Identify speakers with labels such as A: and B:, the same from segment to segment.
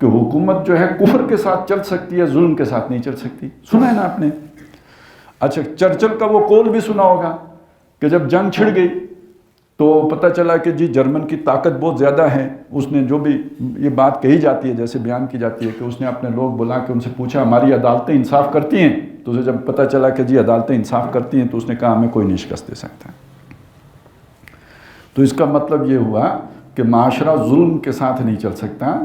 A: کہ حکومت جو ہے کفر کے ساتھ چل سکتی ہے، ظلم کے ساتھ نہیں چل سکتی. سنا ہے نا آپ نے؟ اچھا، چرچل کا وہ قول بھی سنا ہوگا کہ جب جنگ چھڑ گئی تو پتہ چلا کہ جی جرمن کی طاقت بہت زیادہ ہے. اس نے جو بھی یہ بات کہی جاتی ہے، جیسے بیان کی جاتی ہے کہ اس نے اپنے لوگ بلا کے ان سے پوچھا ہماری عدالتیں انصاف کرتی ہیں؟ تو اسے جب پتہ چلا کہ جی عدالتیں انصاف کرتی ہیں تو اس نے کہا ہمیں کوئی نہیں شکست دے سکتا. تو اس کا مطلب یہ ہوا کہ معاشرہ ظلم کے ساتھ نہیں چل سکتا.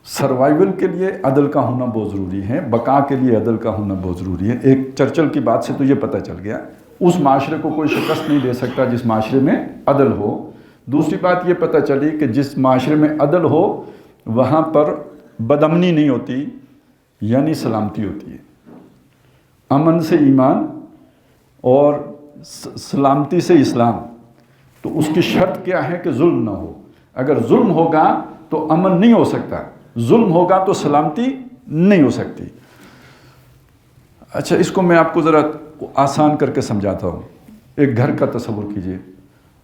A: سروائیول کے لیے عدل کا ہونا بہت ضروری ہے، بقا کے لیے عدل کا ہونا بہت ضروری ہے. ایک چرچل کی بات سے تو یہ پتہ چل گیا اس معاشرے کو کوئی شکست نہیں دے سکتا جس معاشرے میں عدل ہو. دوسری بات یہ پتہ چلی کہ جس معاشرے میں عدل ہو وہاں پر بدامنی نہیں ہوتی، یعنی سلامتی ہوتی ہے. امن سے ایمان اور سلامتی سے اسلام. تو اس کی شرط کیا ہے کہ ظلم نہ ہو. اگر ظلم ہوگا تو امن نہیں ہو سکتا، ظلم ہوگا تو سلامتی نہیں ہو سکتی. اچھا، اس کو میں آپ کو ذرا آسان کر کے سمجھاتا ہوں. ایک گھر کا تصور کیجئے.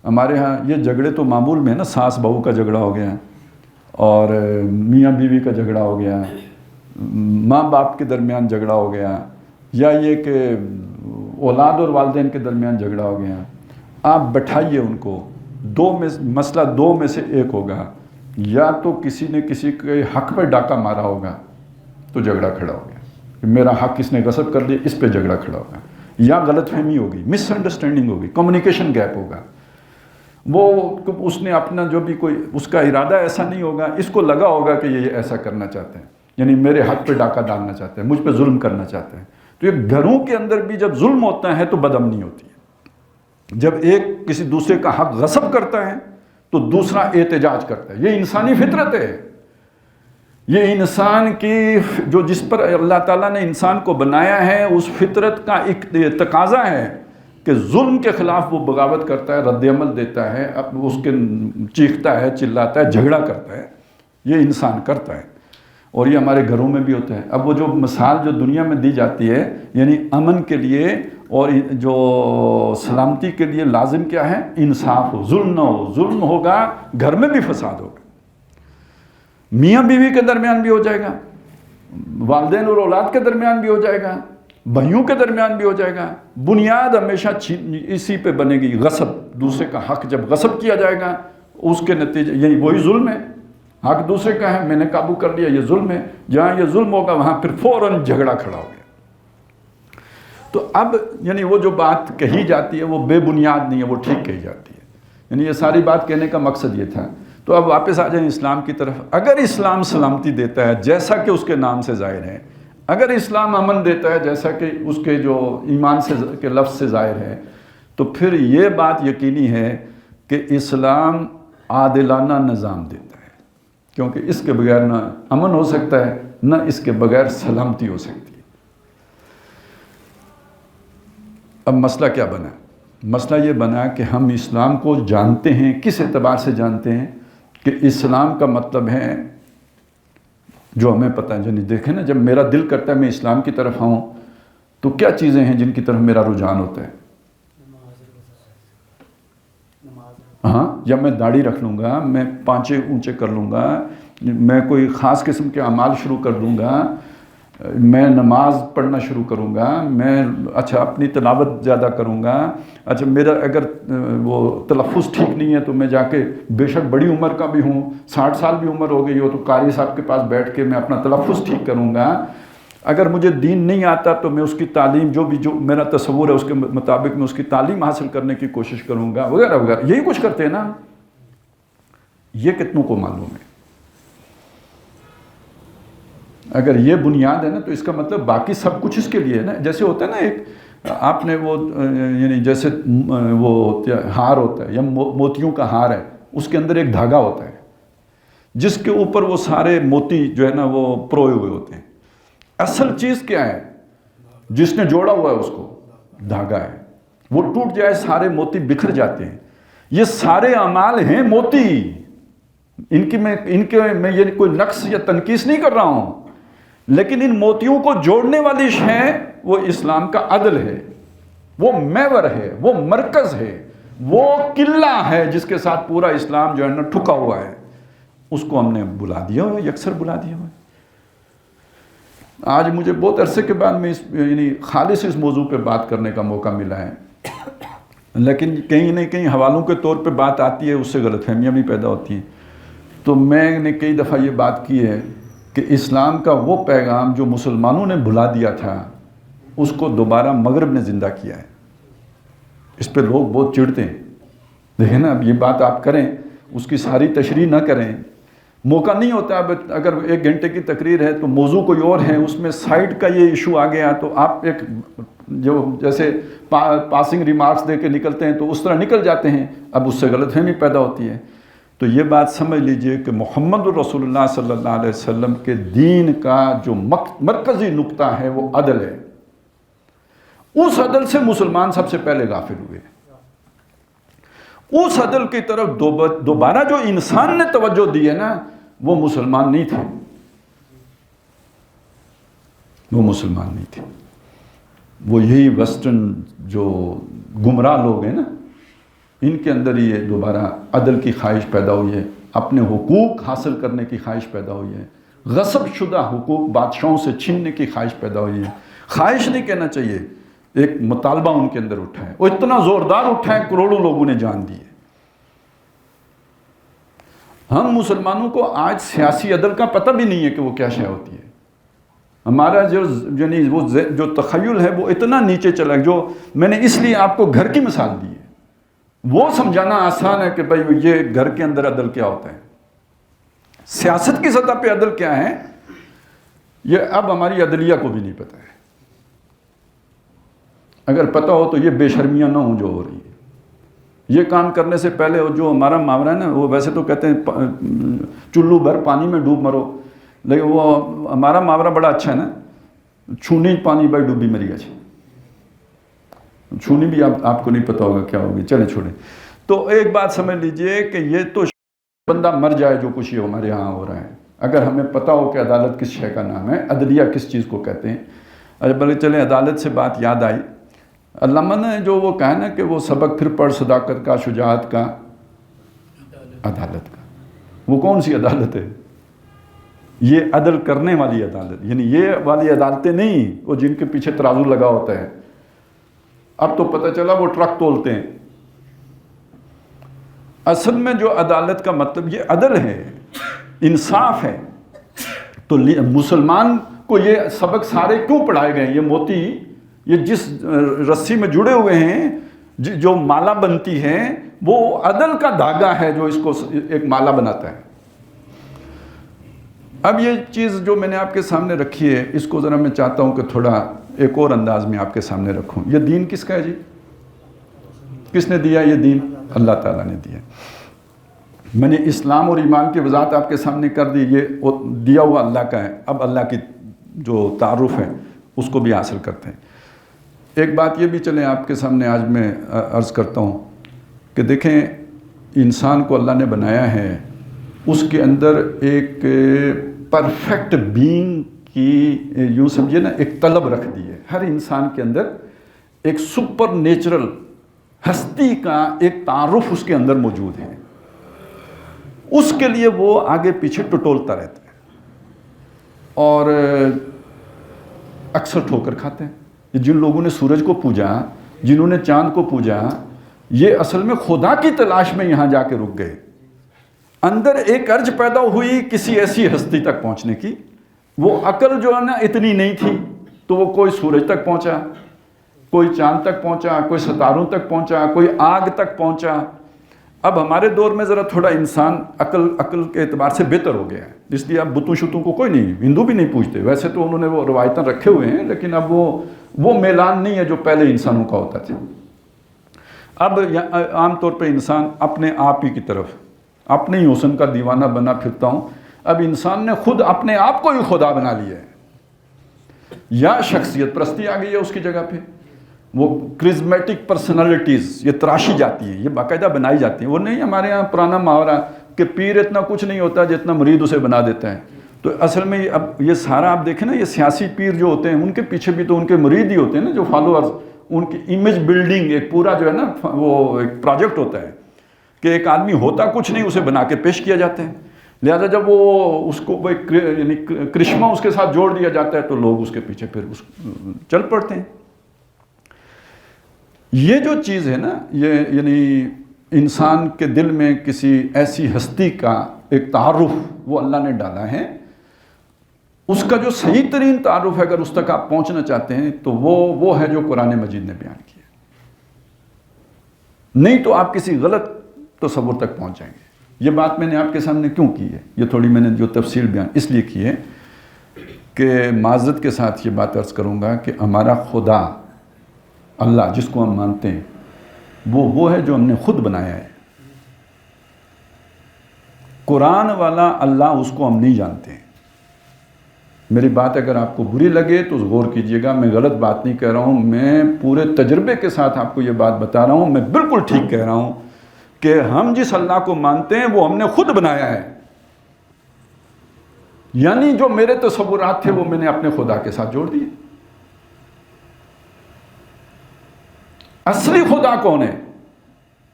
A: ہمارے ہاں یہ جھگڑے تو معمول میں نا، ساس بہو کا جھگڑا ہو گیا اور میاں بیوی کا جھگڑا ہو گیا، ماں باپ کے درمیان جھگڑا ہو گیا، یا یہ کہ اولاد اور والدین کے درمیان جھگڑا ہو گیا. آپ بٹھائیے ان کو، مسئلہ دو میں سے ایک ہوگا. یا تو کسی نے کسی کے حق پہ ڈاکہ مارا ہوگا تو جھگڑا کھڑا ہو گیا کہ میرا حق کس نے غصب کر دیا، اس پہ جھگڑا کھڑا ہوگا. یا غلط فہمی ہوگی، مس انڈرسٹینڈنگ ہوگی، کمیونیکیشن گیپ ہوگا. وہ اس نے اپنا جو بھی کوئی اس کا ارادہ ایسا نہیں ہوگا، اس کو لگا ہوگا کہ یہ ایسا کرنا چاہتے ہیں، یعنی میرے حق پہ ڈاکہ ڈالنا چاہتے ہیں، مجھ پہ ظلم کرنا چاہتے ہیں. تو یہ گھروں کے اندر بھی جب ظلم ہوتا ہے تو بدامنی ہوتی ہے. جب ایک کسی دوسرے کا حق غصب کرتا ہے تو دوسرا احتجاج کرتا ہے. یہ انسانی فطرت ہے. یہ انسان کی جو جس پر اللہ تعالیٰ نے انسان کو بنایا ہے اس فطرت کا ایک تقاضا ہے کہ ظلم کے خلاف وہ بغاوت کرتا ہے، رد عمل دیتا ہے، اب اس کے چیختا ہے، چلاتا ہے، جھگڑا کرتا ہے. یہ انسان کرتا ہے اور یہ ہمارے گھروں میں بھی ہوتا ہے. اب وہ جو مثال جو دنیا میں دی جاتی ہے، یعنی امن کے لیے اور جو سلامتی کے لیے لازم کیا ہے؟ انصاف ہو، ظلم نہ ہو. ظلم ہوگا گھر میں بھی فساد ہوگا، میاں بیوی کے درمیان بھی ہو جائے گا، والدین اور اولاد کے درمیان بھی ہو جائے گا، بھائیوں کے درمیان بھی ہو جائے گا. بنیاد ہمیشہ اسی پہ بنے گی، غصب. دوسرے کا حق جب غصب کیا جائے گا اس کے نتیجے یہی وہی ظلم ہے. حق دوسرے کا ہے، میں نے قابو کر لیا، یہ ظلم ہے. جہاں یہ ظلم ہوگا وہاں پھر فوراً جھگڑا کھڑا ہو گیا. تو اب یعنی وہ جو بات کہی جاتی ہے وہ بے بنیاد نہیں ہے، وہ ٹھیک کہی جاتی ہے. یعنی یہ ساری بات کہنے کا مقصد یہ تھا. تو اب واپس آ جائیں اسلام کی طرف. اگر اسلام سلامتی دیتا ہے جیسا کہ اس کے نام سے ظاہر ہے، اگر اسلام امن دیتا ہے جیسا کہ اس کے جو ایمان سے کے لفظ سے ظاہر ہے، تو پھر یہ بات یقینی ہے کہ اسلام عادلانہ نظام دیتا ہے، کیونکہ اس کے بغیر نہ امن ہو سکتا ہے نہ اس کے بغیر سلامتی ہو سکتی ہے. اب مسئلہ کیا بنا؟ مسئلہ یہ بنا کہ ہم اسلام کو جانتے ہیں. کس اعتبار سے جانتے ہیں؟ کہ اسلام کا مطلب ہے جو ہمیں پتہ ہے. یعنی دیکھیں نا، جب میرا دل کرتا ہے میں اسلام کی طرف آؤں تو کیا چیزیں ہیں جن کی طرف میرا رجحان ہوتا ہے؟ ہاں، یا میں داڑھی رکھ لوں گا، میں پانچے اونچے کر لوں گا، میں کوئی خاص قسم کے اعمال شروع کر دوں گا، میں نماز پڑھنا شروع کروں گا، میں اپنی تلاوت زیادہ کروں گا. میرا اگر وہ تلفظ ٹھیک نہیں ہے تو میں جا کے بے شک بڑی عمر کا بھی ہوں، 60 سال بھی عمر ہو گئی ہو تو قاری صاحب کے پاس بیٹھ کے میں اپنا تلفظ ٹھیک کروں گا. اگر مجھے دین نہیں آتا تو میں اس کی تعلیم جو میرا تصور ہے اس کے مطابق میں اس کی تعلیم حاصل کرنے کی کوشش کروں گا، وغیرہ وغیرہ. یہی کچھ کرتے ہیں نا. یہ کتنوں کو معلوم ہے؟ اگر یہ بنیاد ہے نا تو اس کا مطلب باقی سب کچھ اس کے لیے ہے نا. جیسے ہوتا ہے نا، ایک آپ نے وہ یعنی جیسے وہ ہار ہوتا ہے یا موتیوں کا ہار ہے، اس کے اندر ایک دھاگا ہوتا ہے جس کے اوپر وہ سارے موتی جو ہے نا وہ پروئے ہوئے ہوتے ہیں. اصل چیز کیا ہے؟ جس نے جوڑا ہوا ہے اس کو دھاگا ہے. وہ ٹوٹ جائے سارے موتی بکھر جاتے ہیں. یہ سارے اعمال ہیں موتی. ان کے میں یہ کوئی نقص یا تنقیص نہیں کر رہا ہوں، لیکن ان موتیوں کو جوڑنے والی شے وہ اسلام کا عدل ہے، وہ محور ہے، وہ مرکز ہے، وہ قلعہ ہے جس کے ساتھ پورا اسلام جو ہے نا ٹھکا ہوا ہے. اس کو ہم نے بلا دیا ہوا، یکسر بلا دیا ہوا۔ آج مجھے بہت عرصے کے بعد میں یعنی خالص اس موضوع پہ بات کرنے کا موقع ملا ہے، لیکن کہیں نہ کہیں حوالوں کے طور پہ بات آتی ہے، اس سے غلط فہمیاں بھی پیدا ہوتی ہیں۔ تو میں نے کئی دفعہ یہ بات کی ہے کہ اسلام کا وہ پیغام جو مسلمانوں نے بھلا دیا تھا، اس کو دوبارہ مغرب نے زندہ کیا ہے۔ اس پہ لوگ بہت چڑھتے ہیں، دیکھیں نا، اب یہ بات آپ کریں، اس کی ساری تشریح نہ کریں، موقع نہیں ہوتا۔ اب اگر 1 گھنٹے کی تقریر ہے تو موضوع کوئی اور ہے، اس میں سائٹ کا یہ ایشو آ گیا تو آپ ایک جو جیسے پاسنگ ریمارکس دے کے نکلتے ہیں تو اس طرح نکل جاتے ہیں، اب اس سے غلط فہمی پیدا ہوتی ہے۔ تو یہ بات سمجھ لیجئے کہ محمد رسول اللہ صلی اللہ علیہ وسلم کے دین کا جو مرکزی نقطہ ہے وہ عدل ہے۔ اس عدل سے مسلمان سب سے پہلے غافل ہوئے۔ اس عدل کی طرف دوبارہ جو انسان نے توجہ دی ہے نا، وہ مسلمان نہیں تھے، وہ مسلمان نہیں تھے، وہ یہی ویسٹرن جو گمراہ لوگ ہیں نا، ان کے اندر یہ دوبارہ عدل کی خواہش پیدا ہوئی ہے، اپنے حقوق حاصل کرنے کی خواہش پیدا ہوئی ہے، غصب شدہ حقوق بادشاہوں سے چھیننے کی خواہش پیدا ہوئی ہے۔ خواہش نہیں کہنا چاہیے، ایک مطالبہ ان کے اندر اٹھا ہے، وہ اتنا زوردار اٹھا ہے، کروڑوں لوگوں نے جان دی ہے۔ ہم مسلمانوں کو آج سیاسی عدل کا پتہ بھی نہیں ہے کہ وہ کیا شے ہوتی ہے۔ ہمارا جو تخیل ہے وہ اتنا نیچے چلا ہے، جو میں نے اس لیے آپ کو گھر کی مثال دی ہے۔ وہ سمجھانا آسان ہے کہ بھائی یہ گھر کے اندر عدل کیا ہوتا ہے، سیاست کی سطح پہ عدل کیا ہے، یہ اب ہماری عدلیہ کو بھی نہیں پتہ ہے۔ اگر پتہ ہو تو یہ بے شرمیاں نہ ہوں جو ہو رہی ہیں۔ یہ کام کرنے سے پہلے جو ہمارا محاورہ ہے نا، وہ ویسے تو کہتے ہیں چلو بھر پانی میں ڈوب مرو، لیکن وہ ہمارا محاورہ بڑا اچھا ہے نا، چھونی پانی بھائی ڈوبی مری گچھ۔ چھونی بھی آپ کو نہیں پتہ ہوگا کیا ہوگی، چلیں چھوڑیں۔ تو ایک بات سمجھ لیجئے کہ یہ تو بندہ مر جائے جو کچھ یہ ہمارے ہاں ہو رہا ہے، اگر ہمیں پتہ ہو کہ عدالت کس شے کا نام ہے، عدلیہ کس چیز کو کہتے ہیں۔ اچھا بلکہ چلیں، عدالت سے بات یاد آئی، علامہ نے جو وہ کہا نا کہ وہ سبق پھر پڑھ صداقت کا، شجاعت کا، عدالت کا، وہ کون سی عدالت ہے؟ یہ عدل کرنے والی عدالت، یعنی یہ والی عدالتیں نہیں وہ جن کے پیچھے ترازو لگا ہوتا ہے۔ اب تو پتہ چلا وہ ٹرک تولتے ہیں۔ اصل میں جو عدالت کا مطلب یہ عدل ہے، انصاف ہے۔ تو مسلمان کو یہ سبق سارے کیوں پڑھائے گئے ہیں؟ یہ موتی، یہ جس رسی میں جڑے ہوئے ہیں، جو مالا بنتی ہے، وہ عدل کا دھاگا ہے جو اس کو ایک مالا بناتا ہے۔ اب یہ چیز جو میں نے آپ کے سامنے رکھی ہے، اس کو ذرا میں چاہتا ہوں کہ تھوڑا ایک اور انداز میں آپ کے سامنے رکھوں۔ یہ دین کس کا ہے جی؟ کس نے دیا یہ دین؟ اللہ تعالیٰ نے دیا۔ میں نے اسلام اور ایمان کی وضاحت آپ کے سامنے کر دی، یہ دیا ہوا اللہ کا ہے۔ اب اللہ کی جو تعارف ہے اس کو بھی حاصل کرتے ہیں۔ ایک بات یہ بھی چلیں آپ کے سامنے آج میں عرض کرتا ہوں کہ دیکھیں، انسان کو اللہ نے بنایا ہے، اس کے اندر ایک پرفیکٹ بینگ کی یوں سمجھے نا ایک طلب رکھ دی ہے۔ ہر انسان کے اندر ایک سپر نیچرل ہستی کا ایک تعارف اس کے اندر موجود ہے، اس کے لیے وہ آگے پیچھے ٹٹولتا رہتا ہے اور اکثر ٹھوکر کھاتے ہیں۔ جن لوگوں نے سورج کو پوجا، جنہوں نے چاند کو پوجا، یہ اصل میں خدا کی تلاش میں یہاں جا کے رک گئے۔ اندر ایک ارج پیدا ہوئی کسی ایسی ہستی تک پہنچنے کی، وہ عقل جو ہے نا اتنی نہیں تھی، تو وہ کوئی سورج تک پہنچا، کوئی چاند تک پہنچا، کوئی ستاروں تک پہنچا، کوئی آگ تک پہنچا۔ اب ہمارے دور میں ذرا تھوڑا انسان عقل کے اعتبار سے بہتر ہو گیا ہے، اس لیے اب بتوں شتوں کو کوئی نہیں، ہندو بھی نہیں پوچھتے۔ ویسے تو انہوں نے وہ روایتیں رکھے ہوئے ہیں، لیکن اب وہ میلان نہیں ہے جو پہلے انسانوں کا ہوتا تھا۔ اب عام طور پہ انسان اپنے آپ ہی کی طرف، اپنے ہی حسن کا دیوانہ بنا پھرتا ہوں۔ اب انسان نے خود اپنے آپ کو ہی خدا بنا لیا ہے، یا شخصیت پرستی آ گئی ہے اس کی جگہ پہ۔ وہ کرزمیٹک پرسنالٹیز یہ تراشی جاتی ہیں، یہ باقاعدہ بنائی جاتی ہیں۔ وہ نہیں ہمارے ہاں پرانا محاورہ کہ پیر اتنا کچھ نہیں ہوتا جتنا مرید اسے بنا دیتا ہے۔ تو اصل میں اب یہ سارا آپ دیکھیں نا، یہ سیاسی پیر جو ہوتے ہیں ان کے پیچھے بھی تو ان کے مرید ہی ہوتے ہیں نا، جو فالوورز، ان کی امیج بلڈنگ ایک پورا جو ہے نا وہ ایک پروجیکٹ ہوتا ہے کہ ایک آدمی ہوتا کچھ نہیں، اسے بنا کے پیش کیا جاتا ہے۔ لہذا جب وہ اس کو یعنی کرشمہ اس کے ساتھ جوڑ دیا جاتا ہے تو لوگ اس کے پیچھے پھر چل پڑتے ہیں. یہ جو چیز ہے نا، یہ یعنی انسان کے دل میں کسی ایسی ہستی کا ایک تعارف وہ اللہ نے ڈالا ہے، اس کا جو صحیح ترین تعارف ہے، اگر اس تک آپ پہنچنا چاہتے ہیں تو وہ ہے جو قرآن مجید نے بیان کیا. نہیں تو آپ کسی غلط تصور تک پہنچ جائیں گے. یہ بات میں نے آپ کے سامنے کیوں کی ہے؟ یہ تھوڑی میں نے جو تفصیل بیان اس لیے کی ہے کہ معذرت کے ساتھ یہ بات عرض کروں گا کہ ہمارا خدا اللہ جس کو ہم مانتے ہیں وہ ہے جو ہم نے خود بنایا ہے. قرآن والا اللہ اس کو ہم نہیں جانتے ہیں. میری بات اگر آپ کو بری لگے تو غور کیجئے گا، میں غلط بات نہیں کہہ رہا ہوں، میں پورے تجربے کے ساتھ آپ کو یہ بات بتا رہا ہوں، میں بالکل ٹھیک کہہ رہا ہوں کہ ہم جس اللہ کو مانتے ہیں وہ ہم نے خود بنایا ہے. یعنی جو میرے تصورات تھے وہ میں نے اپنے خدا کے ساتھ جوڑ دیے. اصلی خدا کون ہے؟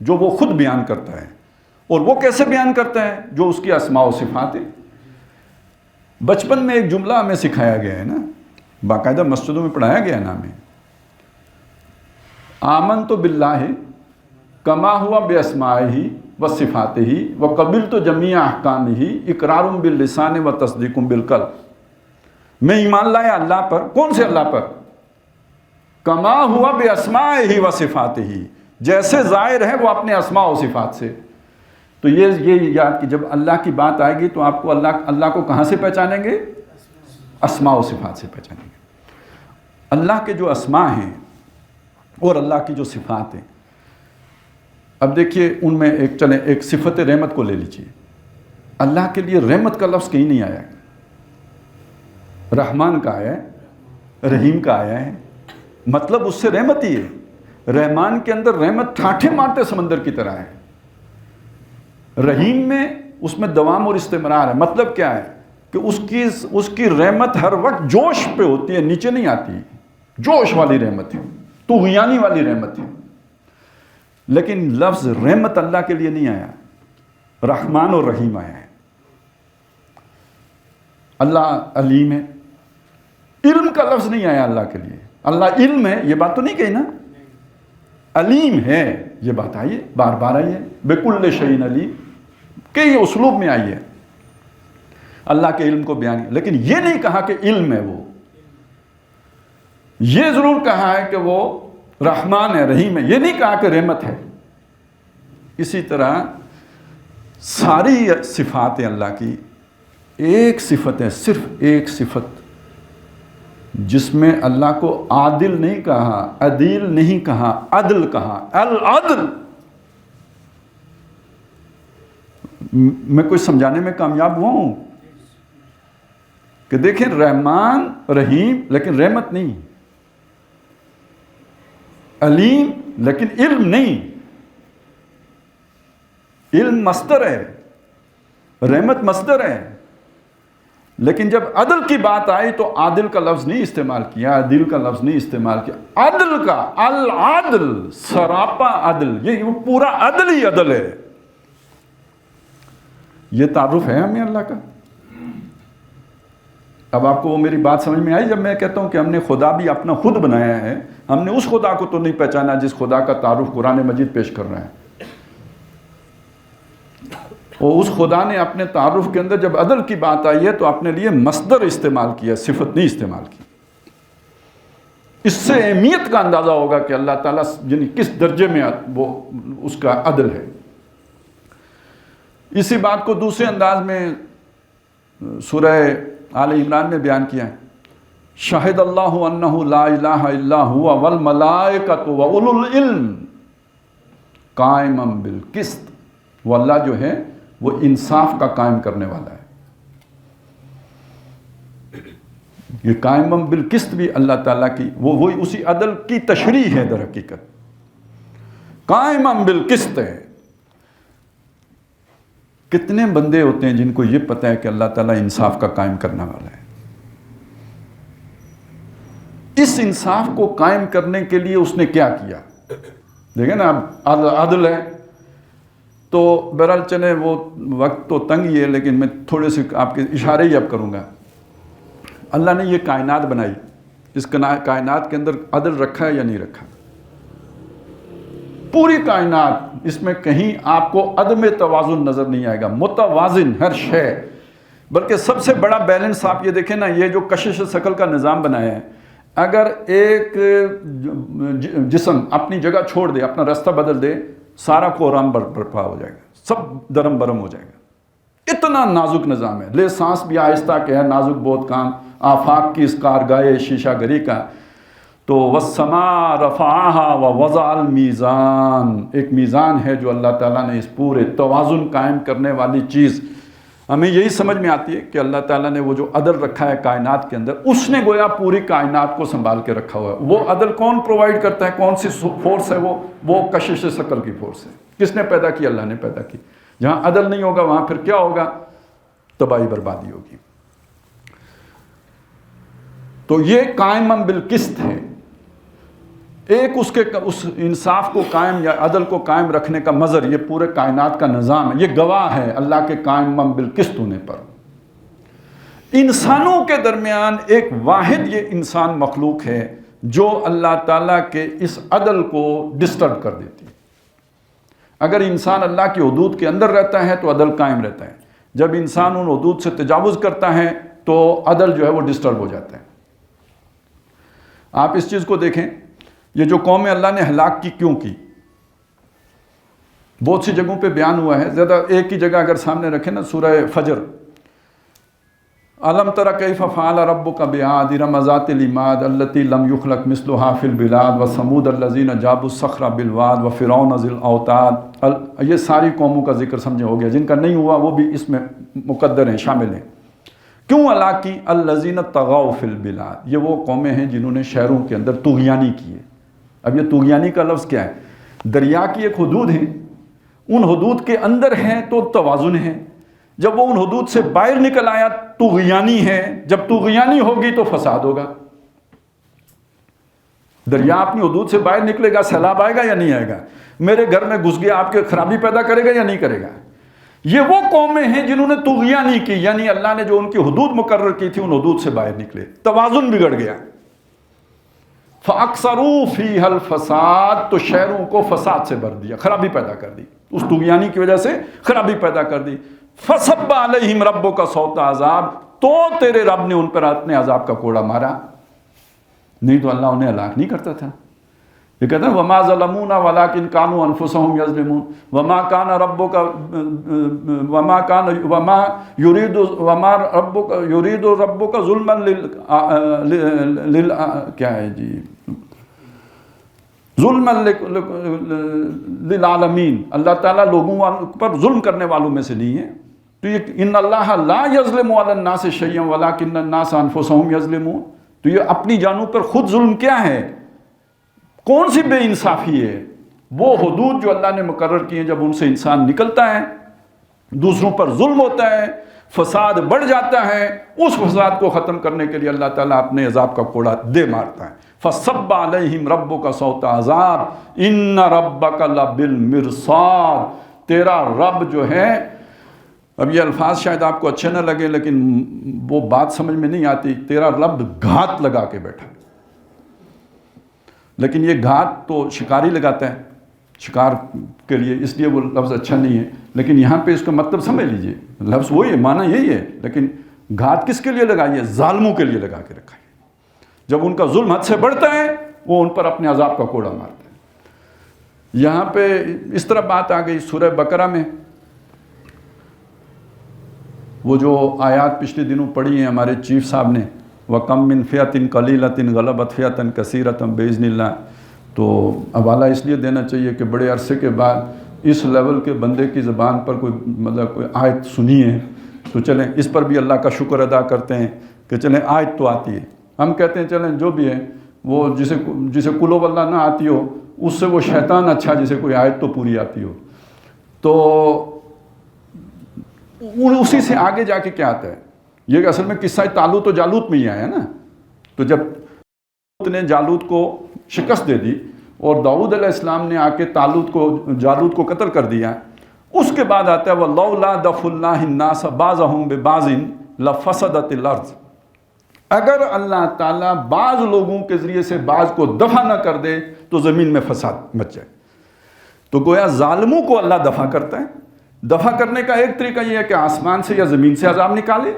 A: جو وہ خود بیان کرتا ہے. اور وہ کیسے بیان کرتا ہے؟ جو اس کی اسماء و صفات ہیں. بچپن میں ایک جملہ ہمیں سکھایا گیا ہے نا، باقاعدہ مسجدوں میں پڑھایا گیا ہے نا ہمیں، آمنت باللہ کما ہوا باسمائہ و صفاتہ و قبلت جمیع احکامہ اقرار باللسان و تصدیق بالقلب. میں ایمان لایا اللہ پر. کون سے اللہ پر؟ کما ہوا باسمائہ و صفاتہ، جیسے ظاہر ہے وہ اپنے اسماء و صفات سے. تو یہ یاد کہ جب اللہ کی بات آئے گی تو آپ کو اللہ کو کہاں سے پہچانیں گے؟ اسماء و صفات سے پہچانیں گے. اللہ کے جو اسماء ہیں اور اللہ کی جو صفات ہیں، اب دیکھیے ان میں ایک صفت رحمت کو لے لیجئے. اللہ کے لیے رحمت کا لفظ کہیں نہیں آیا. رحمان کا آیا ہے، رحیم کا آیا ہے، مطلب اس سے رحمت ہی ہے. رحمان کے اندر رحمت ٹھاٹھے مارتے سمندر کی طرح ہے. رحیم میں اس میں دوام اور استمرار ہے. مطلب کیا ہے کہ اس کی رحمت ہر وقت جوش پہ ہوتی ہے، نیچے نہیں آتی. جوش والی رحمت ہے، طغیانی والی رحمت ہے. لیکن لفظ رحمت اللہ کے لیے نہیں آیا، رحمان اور رحیم آیا ہے. اللہ علیم ہے. علم کا لفظ نہیں آیا اللہ کے لیے. اللہ علم ہے یہ بات تو نہیں کہی نا، علیم ہے یہ بات آئی ہے، بار بار آئی ہے. بکل شیء علیم کئی اسلوب میں آئی ہے اللہ کے علم کو بیان. لیکن یہ نہیں کہا کہ علم ہے وہ. یہ ضرور کہا ہے کہ وہ رحمان ہے، رحیم ہے. یہ نہیں کہا کہ رحمت ہے. اسی طرح ساری صفات اللہ کی ایک صفت ہے، صرف ایک صفت، جس میں اللہ کو عادل نہیں کہا، عدیل نہیں کہا، عدل کہا. العدل. میں کچھ سمجھانے میں کامیاب ہوا ہوں کہ دیکھیں رحمان رحیم لیکن رحمت نہیں، علیم لیکن علم نہیں. علم مصدر ہے، رحمت مصدر ہے. لیکن جب عدل کی بات آئی تو عادل کا لفظ نہیں استعمال کیا، عدل کا لفظ نہیں استعمال کیا. عدل کا، العدل، سراپا عدل. یہ وہ پورا عدل ہی عدل ہے. یہ تعارف ہے ہمیں اللہ کا. اب آپ کو وہ میری بات سمجھ میں آئی جب میں کہتا ہوں کہ ہم نے خدا بھی اپنا خود بنایا ہے. ہم نے اس خدا کو تو نہیں پہچانا جس خدا کا تعارف قرآن مجید پیش کر رہا ہے. اور اس خدا نے اپنے تعارف کے اندر جب عدل کی بات آئی ہے تو اپنے لیے مصدر استعمال کیا، صفت نہیں استعمال کی. اس سے اہمیت کا اندازہ ہوگا کہ اللہ تعالیٰ یعنی کس درجے میں وہ اس کا عدل ہے. اسی بات کو دوسرے انداز میں سورہ آل عمران میں بیان کیا ہے. شاہد اللہ انہ لا الہ الا ہوا والملائکۃ واولو العلم قائما بالقسط. وہ اللہ جو ہے وہ انصاف کا قائم کرنے والا ہے. یہ قائما بالقسط بھی اللہ تعالیٰ کی وہ اسی عدل کی تشریح ہے. در حقیقت قائما بالقسط ہے. کتنے بندے ہوتے ہیں جن کو یہ پتہ ہے کہ اللہ تعالیٰ انصاف کا قائم کرنے والا ہے. اس انصاف کو قائم کرنے کے لیے اس نے کیا کیا؟ دیکھیں نا، اب عدل ہے تو بہرحال چلیں وہ وقت تو تنگ ہی ہے، لیکن میں تھوڑے سے آپ کے اشارے ہی اب کروں گا۔ اللہ نے یہ کائنات بنائی، اس کائنات کے اندر عدل رکھا ہے یا نہیں رکھا؟ پوری کائنات، اس میں کہیں آپ کو عدم توازن نظر نہیں آئے گا، متوازن ہر شے۔ بلکہ سب سے بڑا بیلنس آپ یہ دیکھیں نا، یہ جو کشش ثقل کا نظام بنایا ہے، اگر ایک جسم اپنی جگہ چھوڑ دے، اپنا راستہ بدل دے، سارا کورام برپا ہو جائے گا، سب درم برم ہو جائے گا۔ اتنا نازک نظام ہے، لے سانس بھی آہستہ کہ ہے نازک بہت کام، آفاق کی اس کارگاہ شیشہ گری کا۔ تو والسماء رفعها ووضع المیزان، ایک میزان ہے جو اللہ تعالیٰ نے اس پورے توازن قائم کرنے والی چیز، ہمیں یہی سمجھ میں آتی ہے کہ اللہ تعالیٰ نے وہ جو عدل رکھا ہے کائنات کے اندر، اس نے گویا پوری کائنات کو سنبھال کے رکھا ہوا ہے۔ وہ عدل کون پرووائڈ کرتا ہے؟ کون سی فورس ہے وہ کشش ثقل کی فورس ہے۔ کس نے پیدا کی؟ اللہ نے پیدا کی۔ جہاں عدل نہیں ہوگا وہاں پھر کیا ہوگا؟ تباہی بربادی ہوگی۔ تو یہ قائم بالقسط ہے، ایک اس انصاف کو قائم یا عدل کو قائم رکھنے کا مظہر یہ پورے کائنات کا نظام ہے، یہ گواہ ہے اللہ کے قائم بالقسط ہونے پر۔ انسانوں کے درمیان ایک واحد یہ انسان مخلوق ہے جو اللہ تعالیٰ کے اس عدل کو ڈسٹرب کر دیتی ہے۔ اگر انسان اللہ کی حدود کے اندر رہتا ہے تو عدل قائم رہتا ہے، جب انسان ان حدود سے تجاوز کرتا ہے تو عدل جو ہے وہ ڈسٹرب ہو جاتا ہے۔ آپ اس چیز کو دیکھیں، یہ جو قوم اللہ نے ہلاک کی کیوں کی؟ بہت سی جگہوں پہ بیان ہوا ہے، زیادہ ایک ہی جگہ اگر سامنے رکھیں نا، سورہ فجر، الم تر کیف فعل ربک بعاد ارم ذات العماد التی لم یخلق مثلها فی البلاد وثمود الذین جابوا الصخر بالواد وفرعون ذی الاوتاد۔ یہ ساری قوموں کا ذکر سمجھے ہو گیا، جن کا نہیں ہوا وہ بھی اس میں مقدر ہیں، شامل ہیں۔ کیوں ہلاک کی؟ الذین طغوا فی البلاد، یہ وہ قومیں ہیں جنہوں نے شہروں کے اندر طغیانی کی ہے۔ اب یہ طغیانی کا لفظ کیا ہے؟ دریا کی ایک حدود ہے، ان حدود کے اندر ہیں تو توازن ہے، جب وہ ان حدود سے باہر نکل آیا طغیانی ہے، جب طغیانی ہوگی تو فساد ہوگا۔ دریا اپنی حدود سے باہر نکلے گا، سیلاب آئے گا یا نہیں آئے گا؟ میرے گھر میں گھس گیا، آپ کے خرابی پیدا کرے گا یا نہیں کرے گا؟ یہ وہ قومیں ہیں جنہوں نے طغیانی کی، یعنی اللہ نے جو ان کی حدود مقرر کی تھی ان حدود سے باہر نکلے، توازن بگڑ گیا۔ فَأَكْثَرُوا فِيهَا الْفَسَادَ، تو شہروں کو فساد سے بھر دیا، خرابی پیدا کر دی، اس طغیانی کی وجہ سے خرابی پیدا کر دی۔ فَصَبَّ عَلَيْهِمْ رَبُّكَ صَوْتَ عَذَابٍ، تو تیرے رب نے ان پر اپنے عذاب کا کوڑا مارا، نہیں تو اللہ انہیں ہلاک نہیں کرتا تھا۔ یہ کہتا ہے وَمَا ظَلَمُونَا وَلَٰكِنْ كَانُوا أَنفُسَهُمْ يَظْلِمُونَ وَمَا كَانَ رَبُّكَ وَمَا يُرِيدُ رَبُّكَ ظُلْمًا کیا ہے جی، ظلم للعالمین، اللہ تعالیٰ لوگوں پر ظلم کرنے والوں میں سے نہیں ہے۔ تو یہ ان اللہ لا یظلم علی الناس شیئا ولکن الناس انفسهم یظلمون، تو یہ اپنی جانوں پر خود ظلم کیا ہے؟ کون سی بے انصافی ہے؟ وہ حدود جو اللہ نے مقرر کی ہیں، جب ان سے انسان نکلتا ہے، دوسروں پر ظلم ہوتا ہے، فساد بڑھ جاتا ہے، اس فساد کو ختم کرنے کے لیے اللہ تعالیٰ اپنے عذاب کا کوڑا دے مارتا ہے۔ فَصَبَّ عَلَيْهِمْ رَبُّكَ صَوْتَ عَذَابٍ إِنَّ رَبَّكَ لَبِالْمِرْصَادِ، تیرا رب جو ہے، اب یہ الفاظ شاید آپ کو اچھے نہ لگے لیکن وہ بات سمجھ میں نہیں آتی، تیرا رب گھات لگا کے بیٹھا، لیکن یہ گھات تو شکاری لگاتا ہے شکار کے لیے، اس لیے وہ لفظ اچھا نہیں ہے، لیکن یہاں پہ اس کا مطلب سمجھ لیجئے، لفظ وہی ہے، معنی یہی ہے، لیکن گھات کس کے لیے لگائی ہے؟ ظالموں کے لیے لگا کے رکھا ہے۔ جب ان کا ظلم حد سے بڑھتا ہے وہ ان پر اپنے عذاب کا کوڑا مارتا ہے۔ یہاں پہ اس طرح بات آ گئی سورہ بقرہ میں، وہ جو آیات پچھلے دنوں پڑھی ہیں ہمارے چیف صاحب نے، وَكَمْ مِنْ فِئَةٍ قَلِيلَةٍ غَلَبَتْ فِئَةً كَثِيرَةً بِإِذْنِ اللَّهِ، تو حوالہ اس لیے دینا چاہیے کہ بڑے عرصے کے بعد اس لیول کے بندے کی زبان پر کوئی آیت سنی ہے، تو چلیں اس پر بھی اللہ کا شکر ادا کرتے ہیں کہ چلیں آیت تو آتی ہے۔ ہم کہتے ہیں چلیں جو بھی ہے، وہ جسے قل واللہ نہ آتی ہو اس سے وہ شیطان اچھا جسے کوئی آیت تو پوری آتی ہو۔ تو اسی سے آگے جا کے کیا آتا ہے؟ یہ اصل میں قصہ طالوت و جالوت میں ہی آیا نا۔ تو جب نے جالوت کو شکست دے دی اور داؤد علیہ السلام نے آ کے جالوت کو قتل کر دیا، اس کے بعد آتا ہے وَلَوْلَا دَفْعُ اللَّهِ النَّاسَ بَعْضَهُم بِبَعْضٍ لَفَسَدَتِ الْأَرْضُ، اگر اللہ تعالیٰ بعض لوگوں کے ذریعے سے بعض کو دفع نہ کر دے تو زمین میں فساد مچ جائے۔ تو گویا ظالموں کو اللہ دفع کرتا ہے۔ دفع کرنے کا ایک طریقہ یہ ہے کہ آسمان سے یا زمین سے عذاب نکالے،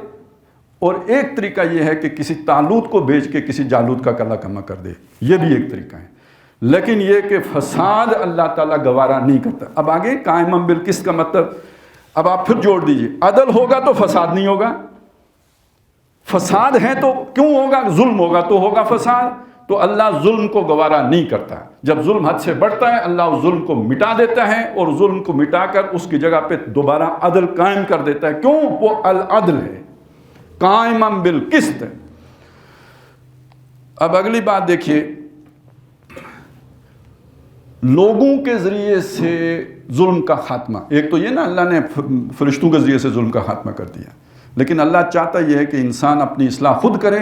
A: اور ایک طریقہ یہ ہے کہ کسی طالوت کو بھیج کے کسی جالوت کا کلا کما کر دے، یہ بھی ایک طریقہ ہے۔ لیکن یہ کہ فساد اللہ تعالیٰ گوارا نہیں کرتا۔ اب آگے قائما بالقسط کا مطلب، اب آپ پھر جوڑ دیجئے، عدل ہوگا تو فساد نہیں ہوگا، فساد ہے تو کیوں ہوگا، ظلم ہوگا تو ہوگا فساد، تو اللہ ظلم کو گوارا نہیں کرتا۔ جب ظلم حد سے بڑھتا ہے اللہ اس ظلم کو مٹا دیتا ہے، اور ظلم کو مٹا کر اس کی جگہ پہ دوبارہ عدل قائم کر دیتا ہے۔ کیوں؟ وہ العدل ہے، قائما بالقسط۔ اب اگلی بات دیکھیے، لوگوں کے ذریعے سے ظلم کا خاتمہ، ایک تو یہ نا اللہ نے فرشتوں کے ذریعے سے ظلم کا خاتمہ کر دیا، لیکن اللہ چاہتا یہ ہے کہ انسان اپنی اصلاح خود کرے،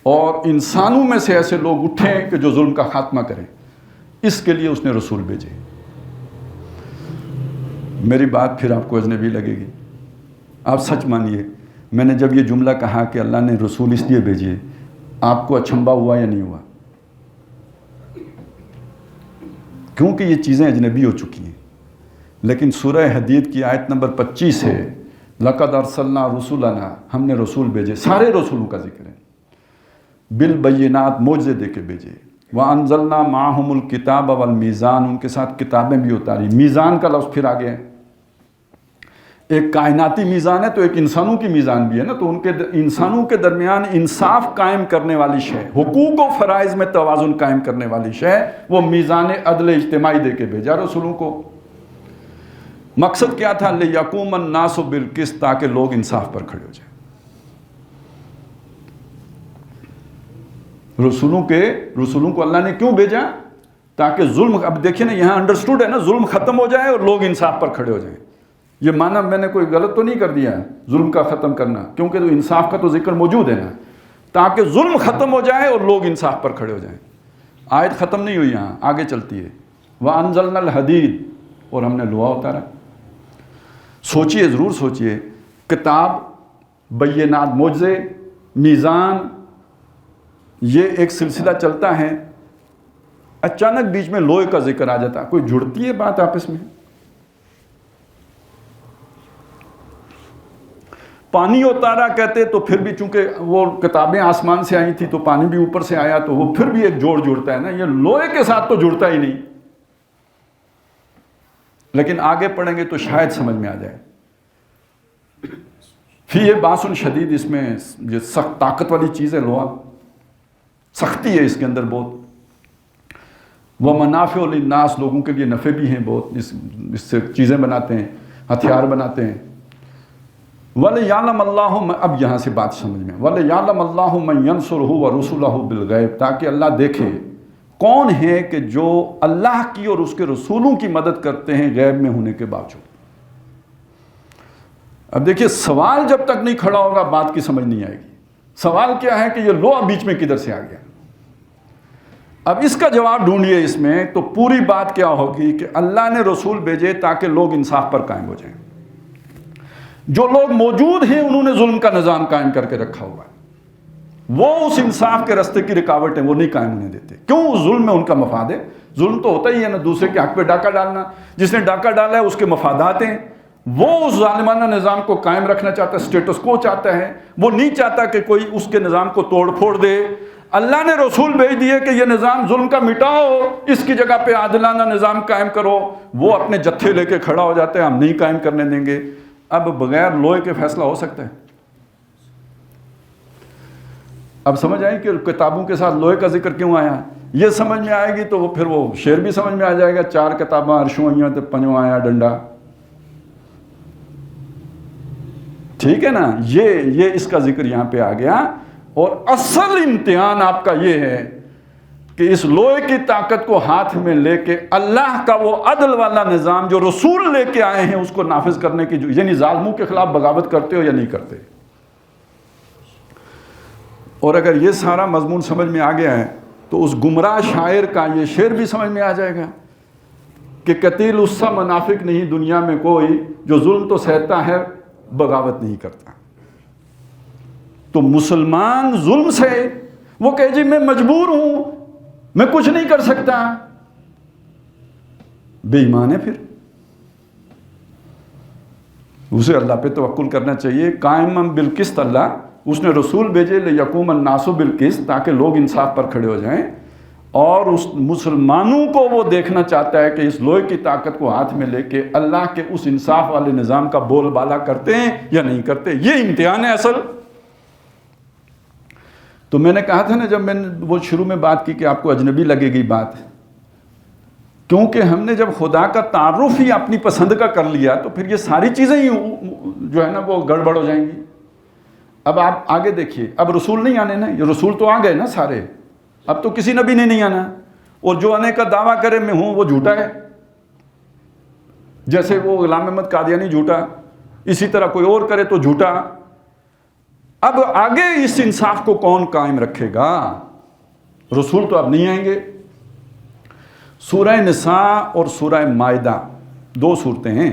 A: اور انسانوں میں سے ایسے لوگ اٹھیں کہ جو ظلم کا خاتمہ کریں۔ اس کے لیے اس نے رسول بھیجے۔ میری بات پھر آپ کو اجنبی لگے گی، آپ سچ مانیے، میں نے جب یہ جملہ کہا کہ اللہ نے رسول اس لیے بھیجے، آپ کو اچنبھا ہوا یا نہیں ہوا؟ کیونکہ یہ چیزیں اجنبی ہو چکی ہیں۔ لیکن سورہ حدید کی آیت نمبر 25 ہے، لَقَدْ أَرْسَلْنَا رُسُلَنَا، ہم نے رسول بھیجے، سارے رسولوں کا ذکر ہے، بالبینات، معجزے دے کے بھیجے، وَأَنزَلْنَا مَعَهُمُ الْكِتَابَ وَالْمِيزَانَ، ان کے ساتھ کتابیں بھی اتاری۔ میزان کا لفظ پھر آگے ہے، ایک کائناتی میزان ہے تو ایک انسانوں کی میزان بھی ہے نا، تو ان کے انسانوں کے درمیان انصاف قائم کرنے والی شے، حقوق و فرائض میں توازن قائم کرنے والی شے، وہ میزان عدل اجتماعی دے کے بھیجا رسولوں کو۔ مقصد کیا تھا؟ لِيَقُومَ النَّاسُ بِالْقِسْطِ، تاکہ لوگ انصاف پر کھڑے ہو جائیں۔ رسولوں کو اللہ نے کیوں بھیجا؟ تاکہ ظلم، اب دیکھیں نا یہاں انڈرسٹوڈ ہے نا، ظلم ختم ہو جائے اور لوگ انصاف پر کھڑے ہو جائیں۔ یہ معنی میں نے کوئی غلط تو نہیں کر دیا ہے ظلم کا ختم کرنا، کیونکہ تو انصاف کا تو ذکر موجود ہے نا، تاکہ ظلم ختم ہو جائے اور لوگ انصاف پر کھڑے ہو جائیں۔ آیت ختم نہیں ہوئی، یہاں آگے چلتی ہے، وَأَنزَلْنَا الْحَدِيدَ، اور ہم نے لوہا اتارا۔ سوچئے، ضرور سوچئے، کتاب، بینات، معجزے، میزان، یہ ایک سلسلہ چلتا ہے، اچانک بیچ میں لوہے کا ذکر آ جاتا ہے، کوئی جڑتی ہے بات آپس میں؟ پانی اتارا کہتے تو پھر بھی چونکہ وہ کتابیں آسمان سے آئی تھی تو پانی بھی اوپر سے آیا، تو وہ پھر بھی ایک جوڑ جڑتا ہے نا، یہ لوہے کے ساتھ تو جڑتا ہی نہیں۔ لیکن آگے پڑھیں گے تو شاید سمجھ میں آ جائے۔ پھر یہ باسن شدید، اس میں یہ سخت طاقت والی چیز ہے لوہا، سختی ہے اس کے اندر بہت۔ وہ منافع للناس، لوگوں کے لیے نفع بھی ہیں بہت، اس سے چیزیں بناتے ہیں، ہتھیار بناتے ہیں۔ وَلِيَعْلَمَ اللَّهُ، اب یہاں سے بات سمجھ میں، وَلِيَعْلَمَ اللَّهُ مَن يَنصُرُهُ وَرُسُلَهُ بِالْغَيْبِ، تاکہ اللہ دیکھے کون ہے کہ جو اللہ کی اور اس کے رسولوں کی مدد کرتے ہیں غیب میں ہونے کے باوجود۔ اب دیکھیے، سوال جب تک نہیں کھڑا ہوگا بات کی سمجھ نہیں آئے گی۔ سوال کیا ہے کہ یہ لوہا بیچ میں کدھر سے آ گیا؟ اب اس کا جواب ڈھونڈیے اس میں، تو پوری بات کیا ہوگی کہ اللہ نے رسول بھیجے تاکہ لوگ انصاف پر قائم ہو جائیں۔ جو لوگ موجود ہیں انہوں نے ظلم کا نظام قائم کر کے رکھا ہوا ہے، وہ اس انصاف کے راستے کی رکاوٹیں وہ نہیں قائم ہونے دیتے۔ کیوں؟ ظلم میں ان کا مفاد ہے، ظلم تو ہوتا ہی ہے نا، دوسرے کے حق پہ ڈاکہ ڈالنا، جس نے ڈاکہ ڈالا ہے اس کے مفادات ہیں، وہ اس ظالمانہ نظام کو قائم رکھنا چاہتا ہے، سٹیٹس کو چاہتا ہے، وہ نہیں چاہتا کہ کوئی اس کے نظام کو توڑ پھوڑ دے۔ اللہ نے رسول بھیج دیے کہ یہ نظام ظلم کا مٹاؤ، اس کی جگہ پہ عادلانہ نظام قائم کرو، وہ اپنے جتھے لے کے کھڑا ہو جاتا ہے، ہم نہیں قائم کرنے دیں گے۔ اب بغیر لوہے کے فیصلہ ہو سکتا ہے؟ اب سمجھ آئی کہ کتابوں کے ساتھ لوہے کا ذکر کیوں آیا؟ یہ سمجھ میں آئے گی تو پھر وہ شعر بھی سمجھ میں آ جائے گا، 4 کتاباں عرشوں آئیاں تے پنجواں آیا ڈنڈا۔ ٹھیک ہے نا، یہ اس کا ذکر یہاں پہ آ گیا۔ اور اصل امتحان آپ کا یہ ہے کہ اس لوہے کی طاقت کو ہاتھ میں لے کے اللہ کا وہ عدل والا نظام جو رسول لے کے آئے ہیں اس کو نافذ کرنے کی، یعنی ظالموں کے خلاف بغاوت کرتے ہو یا نہیں کرتے۔ اور اگر یہ سارا مضمون سمجھ میں آ گیا ہے تو اس گمراہ شاعر کا یہ شعر بھی سمجھ میں آ جائے گا کہ قتیل اس سا منافق نہیں دنیا میں کوئی جو ظلم تو سہتا ہے بغاوت نہیں کرتا. تو مسلمان ظلم سے وہ کہے جی میں مجبور ہوں، میں کچھ نہیں کر سکتا، بے ایمان ہے. پھر اسے اللہ پہ توکل کرنا چاہیے. قائم بالقسط، اللہ اس نے رسول بھیجے لیقوم الناس بالقسط، تاکہ لوگ انصاف پر کھڑے ہو جائیں. اور اس مسلمانوں کو وہ دیکھنا چاہتا ہے کہ اس لوہے کی طاقت کو ہاتھ میں لے کے اللہ کے اس انصاف والے نظام کا بول بالا کرتے ہیں یا نہیں کرتے. یہ امتحان ہے اصل. تو میں نے کہا تھا نا جب میں نے وہ شروع میں بات کی کہ آپ کو اجنبی لگے گی بات، کیونکہ ہم نے جب خدا کا تعارف ہی اپنی پسند کا کر لیا تو پھر یہ ساری چیزیں ہی جو ہے نا وہ گڑبڑ ہو جائیں گی. اب آپ آگے دیکھیے، اب رسول نہیں آنے نا، یہ رسول تو آ گئے نا سارے، اب تو کسی نبی نے نہیں آنا. اور جو آنے کا دعویٰ کرے میں ہوں وہ جھوٹا ہے. جیسے وہ غلام احمد قادیانی جھوٹا، اسی طرح کوئی اور کرے تو جھوٹا. اب آگے اس انصاف کو کون قائم رکھے گا؟ رسول تو اب نہیں آئیں گے. سورہ نساء اور سورہ مائدہ دو صورتیں ہیں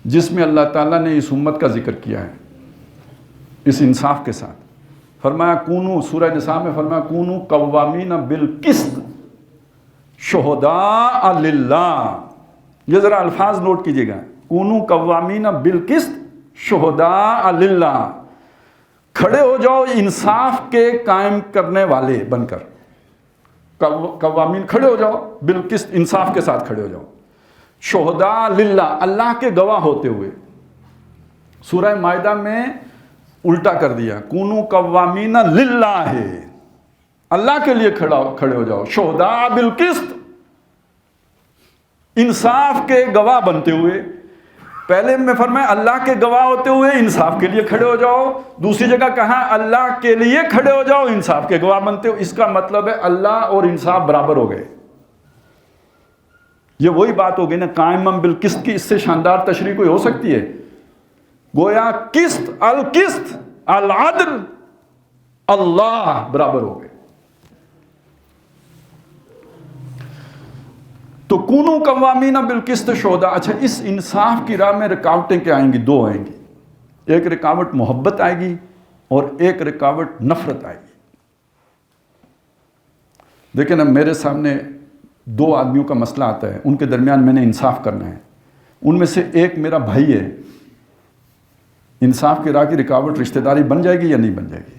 A: جس میں اللہ تعالیٰ نے اس امت کا ذکر کیا ہے اس انصاف کے ساتھ. فرمایا کونو، سورہ نساء میں فرمایا کونو قوامین بالقسط شہداء للہ. یہ ذرا الفاظ نوٹ کیجئے گا، کونو قوامین بالقسط شہداء للہ. کھڑے ہو جاؤ انصاف کے قائم کرنے والے بن کر. قوامین کھڑے ہو جاؤ بالقسط، انصاف کے ساتھ کھڑے ہو جاؤ. شہداء للہ، اللہ کے گواہ ہوتے ہوئے. سورہ مائدہ میں الٹا کر دیا، کونو قوامین للہ ہے، اللہ کے لیے کھڑے ہو جاؤ. شہداء بالقسط، انصاف کے گواہ بنتے ہوئے. پہلے میں فرمایا اللہ کے گواہ ہوتے ہوئے انصاف کے لیے کھڑے ہو جاؤ. دوسری جگہ کہا اللہ کے لیے کھڑے ہو جاؤ انصاف کے گواہ بنتے ہو. اس کا مطلب ہے اللہ اور انصاف برابر ہو گئے. یہ وہی بات ہو گئی نا قائم بالقسط کی. اس سے شاندار تشریح کوئی ہو سکتی ہے؟ گویا قسط، القسط، العدل، اللہ برابر ہو گئے. تو کونو قوامین بالقسط شہداء. اچھا، اس انصاف کی راہ میں رکاوٹیں کیا آئیں گی؟ دو آئیں گی. ایک رکاوٹ محبت آئے گی اور ایک رکاوٹ نفرت آئے گی. دیکھیں نا، میرے سامنے دو آدمیوں کا مسئلہ آتا ہے، ان کے درمیان میں نے انصاف کرنا ہے. ان میں سے ایک میرا بھائی ہے. انصاف کی راہ کی رکاوٹ رشتہ داری بن جائے گی یا نہیں بن جائے گی؟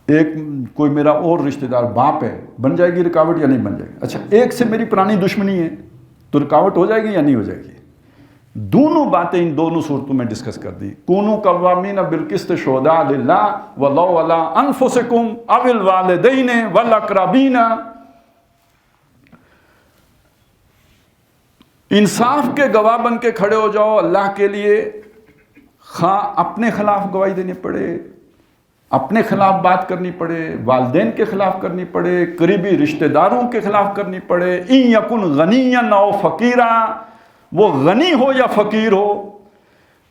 A: ایک کوئی میرا اور رشتہ دار باپ ہے، بن جائے گی رکاوٹ یا نہیں بن جائے گی؟ اچھا، ایک سے میری پرانی دشمنی ہے تو رکاوٹ ہو جائے گی یا نہیں ہو جائے گی؟ دونوں باتیں ان دونوں صورتوں میں ڈسکس کر دی. کونوا قوامین بالقسط شہداء للہ ولو علی انفسکم او الوالدین والاقربین. انصاف کے گواہ بن کے کھڑے ہو جاؤ اللہ کے لیے، خواہ اپنے خلاف گواہی دینی پڑے، اپنے خلاف بات کرنی پڑے، والدین کے خلاف کرنی پڑے، قریبی رشتہ داروں کے خلاف کرنی پڑے. ان یکن غنیا او فقیرا، وہ غنی ہو یا فقیر ہو.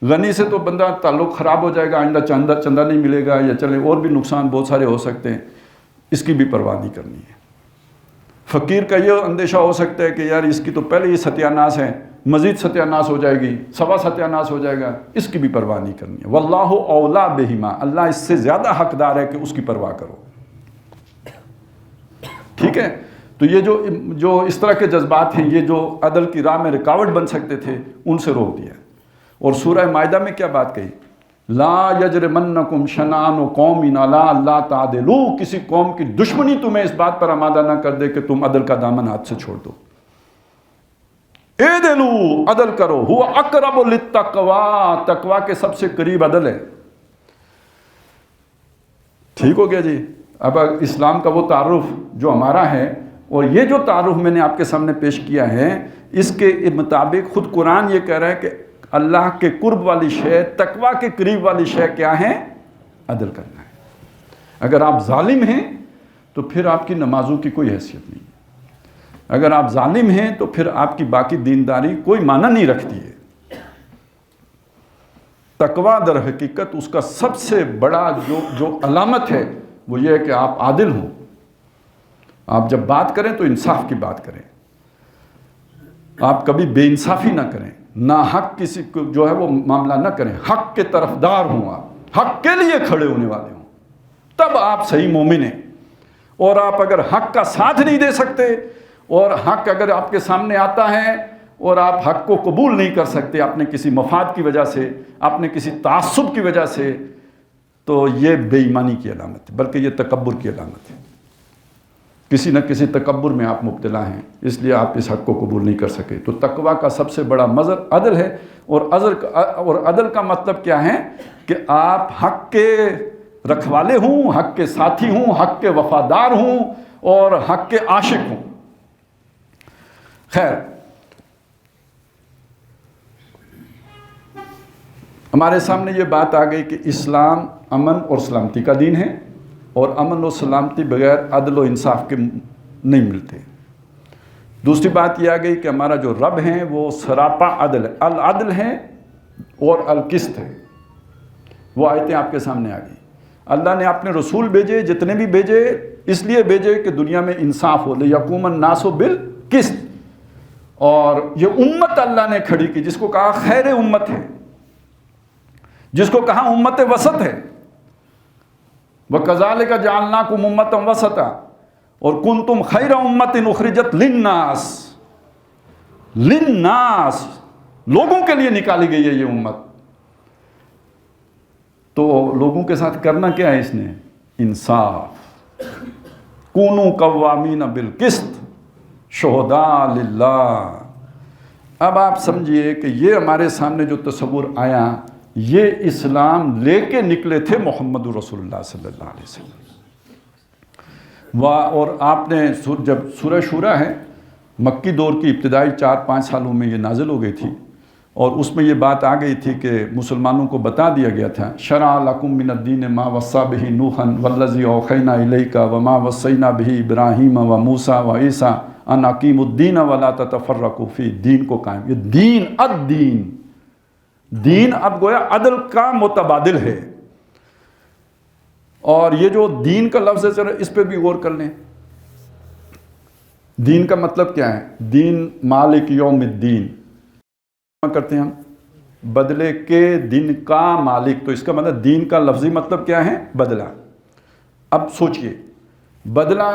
A: غنی سے تو بندہ تعلق خراب ہو جائے گا، آئندہ چندہ نہیں ملے گا، یا چلے اور بھی نقصان بہت سارے ہو سکتے ہیں، اس کی بھی پرواہ نہیں کرنی ہے. فقیر کا یہ اندیشہ ہو سکتا ہے کہ یار اس کی تو پہلے ہی ستیاناس ہے، مزید ستیاناس ہو جائے گی، سوا ستیاناس ہو جائے گا، اس کی بھی پرواہ نہیں کرنی ہے. واللہ اولا بہما، اللہ اس سے زیادہ حقدار ہے کہ اس کی پرواہ کرو. ٹھیک ہے؟ تو یہ جو اس طرح کے جذبات ہیں، یہ جو عدل کی راہ میں رکاوٹ بن سکتے تھے، ان سے روک دیا. اور سورہ مائدہ میں کیا بات کہی؟ لا یجرمنکم شنآن قوم علی الا تعدلوا، کسی قوم کی دشمنی تمہیں اس بات پر آمادہ نہ کر دے کہ تم عدل کا دامن ہاتھ سے چھوڑ دو. اعدلوا، عدل کرو، ہوا اقرب للتقوی، تقوی کے سب سے قریب عدل ہے. ٹھیک ہو گیا جی؟ اب اسلام کا وہ تعارف جو ہمارا ہے، اور یہ جو تعارف میں نے آپ کے سامنے پیش کیا ہے، اس کے مطابق خود قرآن یہ کہہ رہا ہے کہ اللہ کے قرب والی شے، تقوی کے قریب والی شے کیا ہے؟ عدل کرنا ہے. اگر آپ ظالم ہیں تو پھر آپ کی نمازوں کی کوئی حیثیت نہیں. اگر آپ ظالم ہیں تو پھر آپ کی باقی دینداری کوئی معنی نہیں رکھتی ہے. تقوی در حقیقت اس کا سب سے بڑا جو علامت ہے وہ یہ ہے کہ آپ عادل ہوں. آپ جب بات کریں تو انصاف کی بات کریں. آپ کبھی بے انصافی نہ کریں، نہ حق کسی کو جو ہے وہ معاملہ نہ کریں، حق کے طرفدار ہوں، آپ حق کے لیے کھڑے ہونے والے ہوں، تب آپ صحیح مومن ہیں۔ اور آپ اگر حق کا ساتھ نہیں دے سکتے اور حق اگر آپ کے سامنے آتا ہے اور آپ حق کو قبول نہیں کر سکتے اپنے کسی مفاد کی وجہ سے، اپنے کسی تعصب کی وجہ سے، تو یہ بے ایمانی کی علامت ہے، بلکہ یہ تکبر کی علامت ہے۔ کسی نہ کسی تکبر میں آپ مبتلا ہیں، اس لیے آپ اس حق کو قبول نہیں کر سکے۔ تو تقویٰ کا سب سے بڑا مظہر عدل ہے، اور عدل کا مطلب کیا ہے کہ آپ حق کے رکھوالے ہوں، حق کے ساتھی ہوں، حق کے وفادار ہوں اور حق کے عاشق ہوں۔ خیر، ہمارے سامنے یہ بات آ گئی کہ اسلام امن اور سلامتی کا دین ہے، اور امن اور سلامتی بغیر عدل و انصاف کے نہیں ملتے۔ دوسری بات یہ آ گئی کہ ہمارا جو رب ہے وہ سراپا عدل ہے، العدل ہے اور القسط ہے۔ وہ آیتیں آپ کے سامنے آ گئی۔ اللہ نے اپنے رسول بھیجے، جتنے بھی بھیجے اس لیے بھیجے کہ دنیا میں انصاف ہو، لِیَقُومَ النَّاسُ بِالْقِسْطِ۔ اور یہ امت اللہ نے کھڑی کی، جس کو کہا خیر امت ہے، جس کو کہا امت وسط ہے۔ وَكَذَلِكَ جَعَلْنَاكُمْ أُمَّةً وَسَطًا اور كُنْتُمْ خَيْرَ أُمَّةٍ أُخْرِجَتْ لِلنَّاسِ، لوگوں کے لیے نکالی گئی ہے یہ امت۔ تو لوگوں کے ساتھ کرنا کیا ہے اس نے؟ انصاف۔ كُونُوا قَوَّامِينَ بِالْقِسْطِ شُهَدَاءَ لِلَّهِ۔ اب آپ سمجھئے کہ یہ ہمارے سامنے جو تصور آیا، یہ اسلام لے کے نکلے تھے محمد رسول اللہ صلی اللہ علیہ وسلم۔ اور آپ نے جب سورہ شورا ہے، مکی دور کی ابتدائی 4-5 سالوں میں یہ نازل ہو گئی تھی، اور اس میں یہ بات آ گئی تھی کہ مسلمانوں کو بتا دیا گیا تھا، شرع لکم من الدین ما وصی بہ نوحا والذی اوحینا الیک وما وصینا بہ ابراہیم وموسیٰ وعیسیٰ ان اقیموا الدین ولا تتفرقوا فیہ۔ دین کو قائم، یہ دین، الدین، دین اب گویا عدل کا متبادل ہے۔ اور یہ جو دین کا لفظ ہے، ذرا اس پہ بھی غور کر لیں۔ دین کا مطلب کیا ہے؟ دین مالک یوم الدین کرتے ہیں ہم، بدلے کے دن کا مالک۔ تو اس کا مطلب دین کا لفظی مطلب کیا ہے؟ بدلہ۔ اب سوچئے بدلہ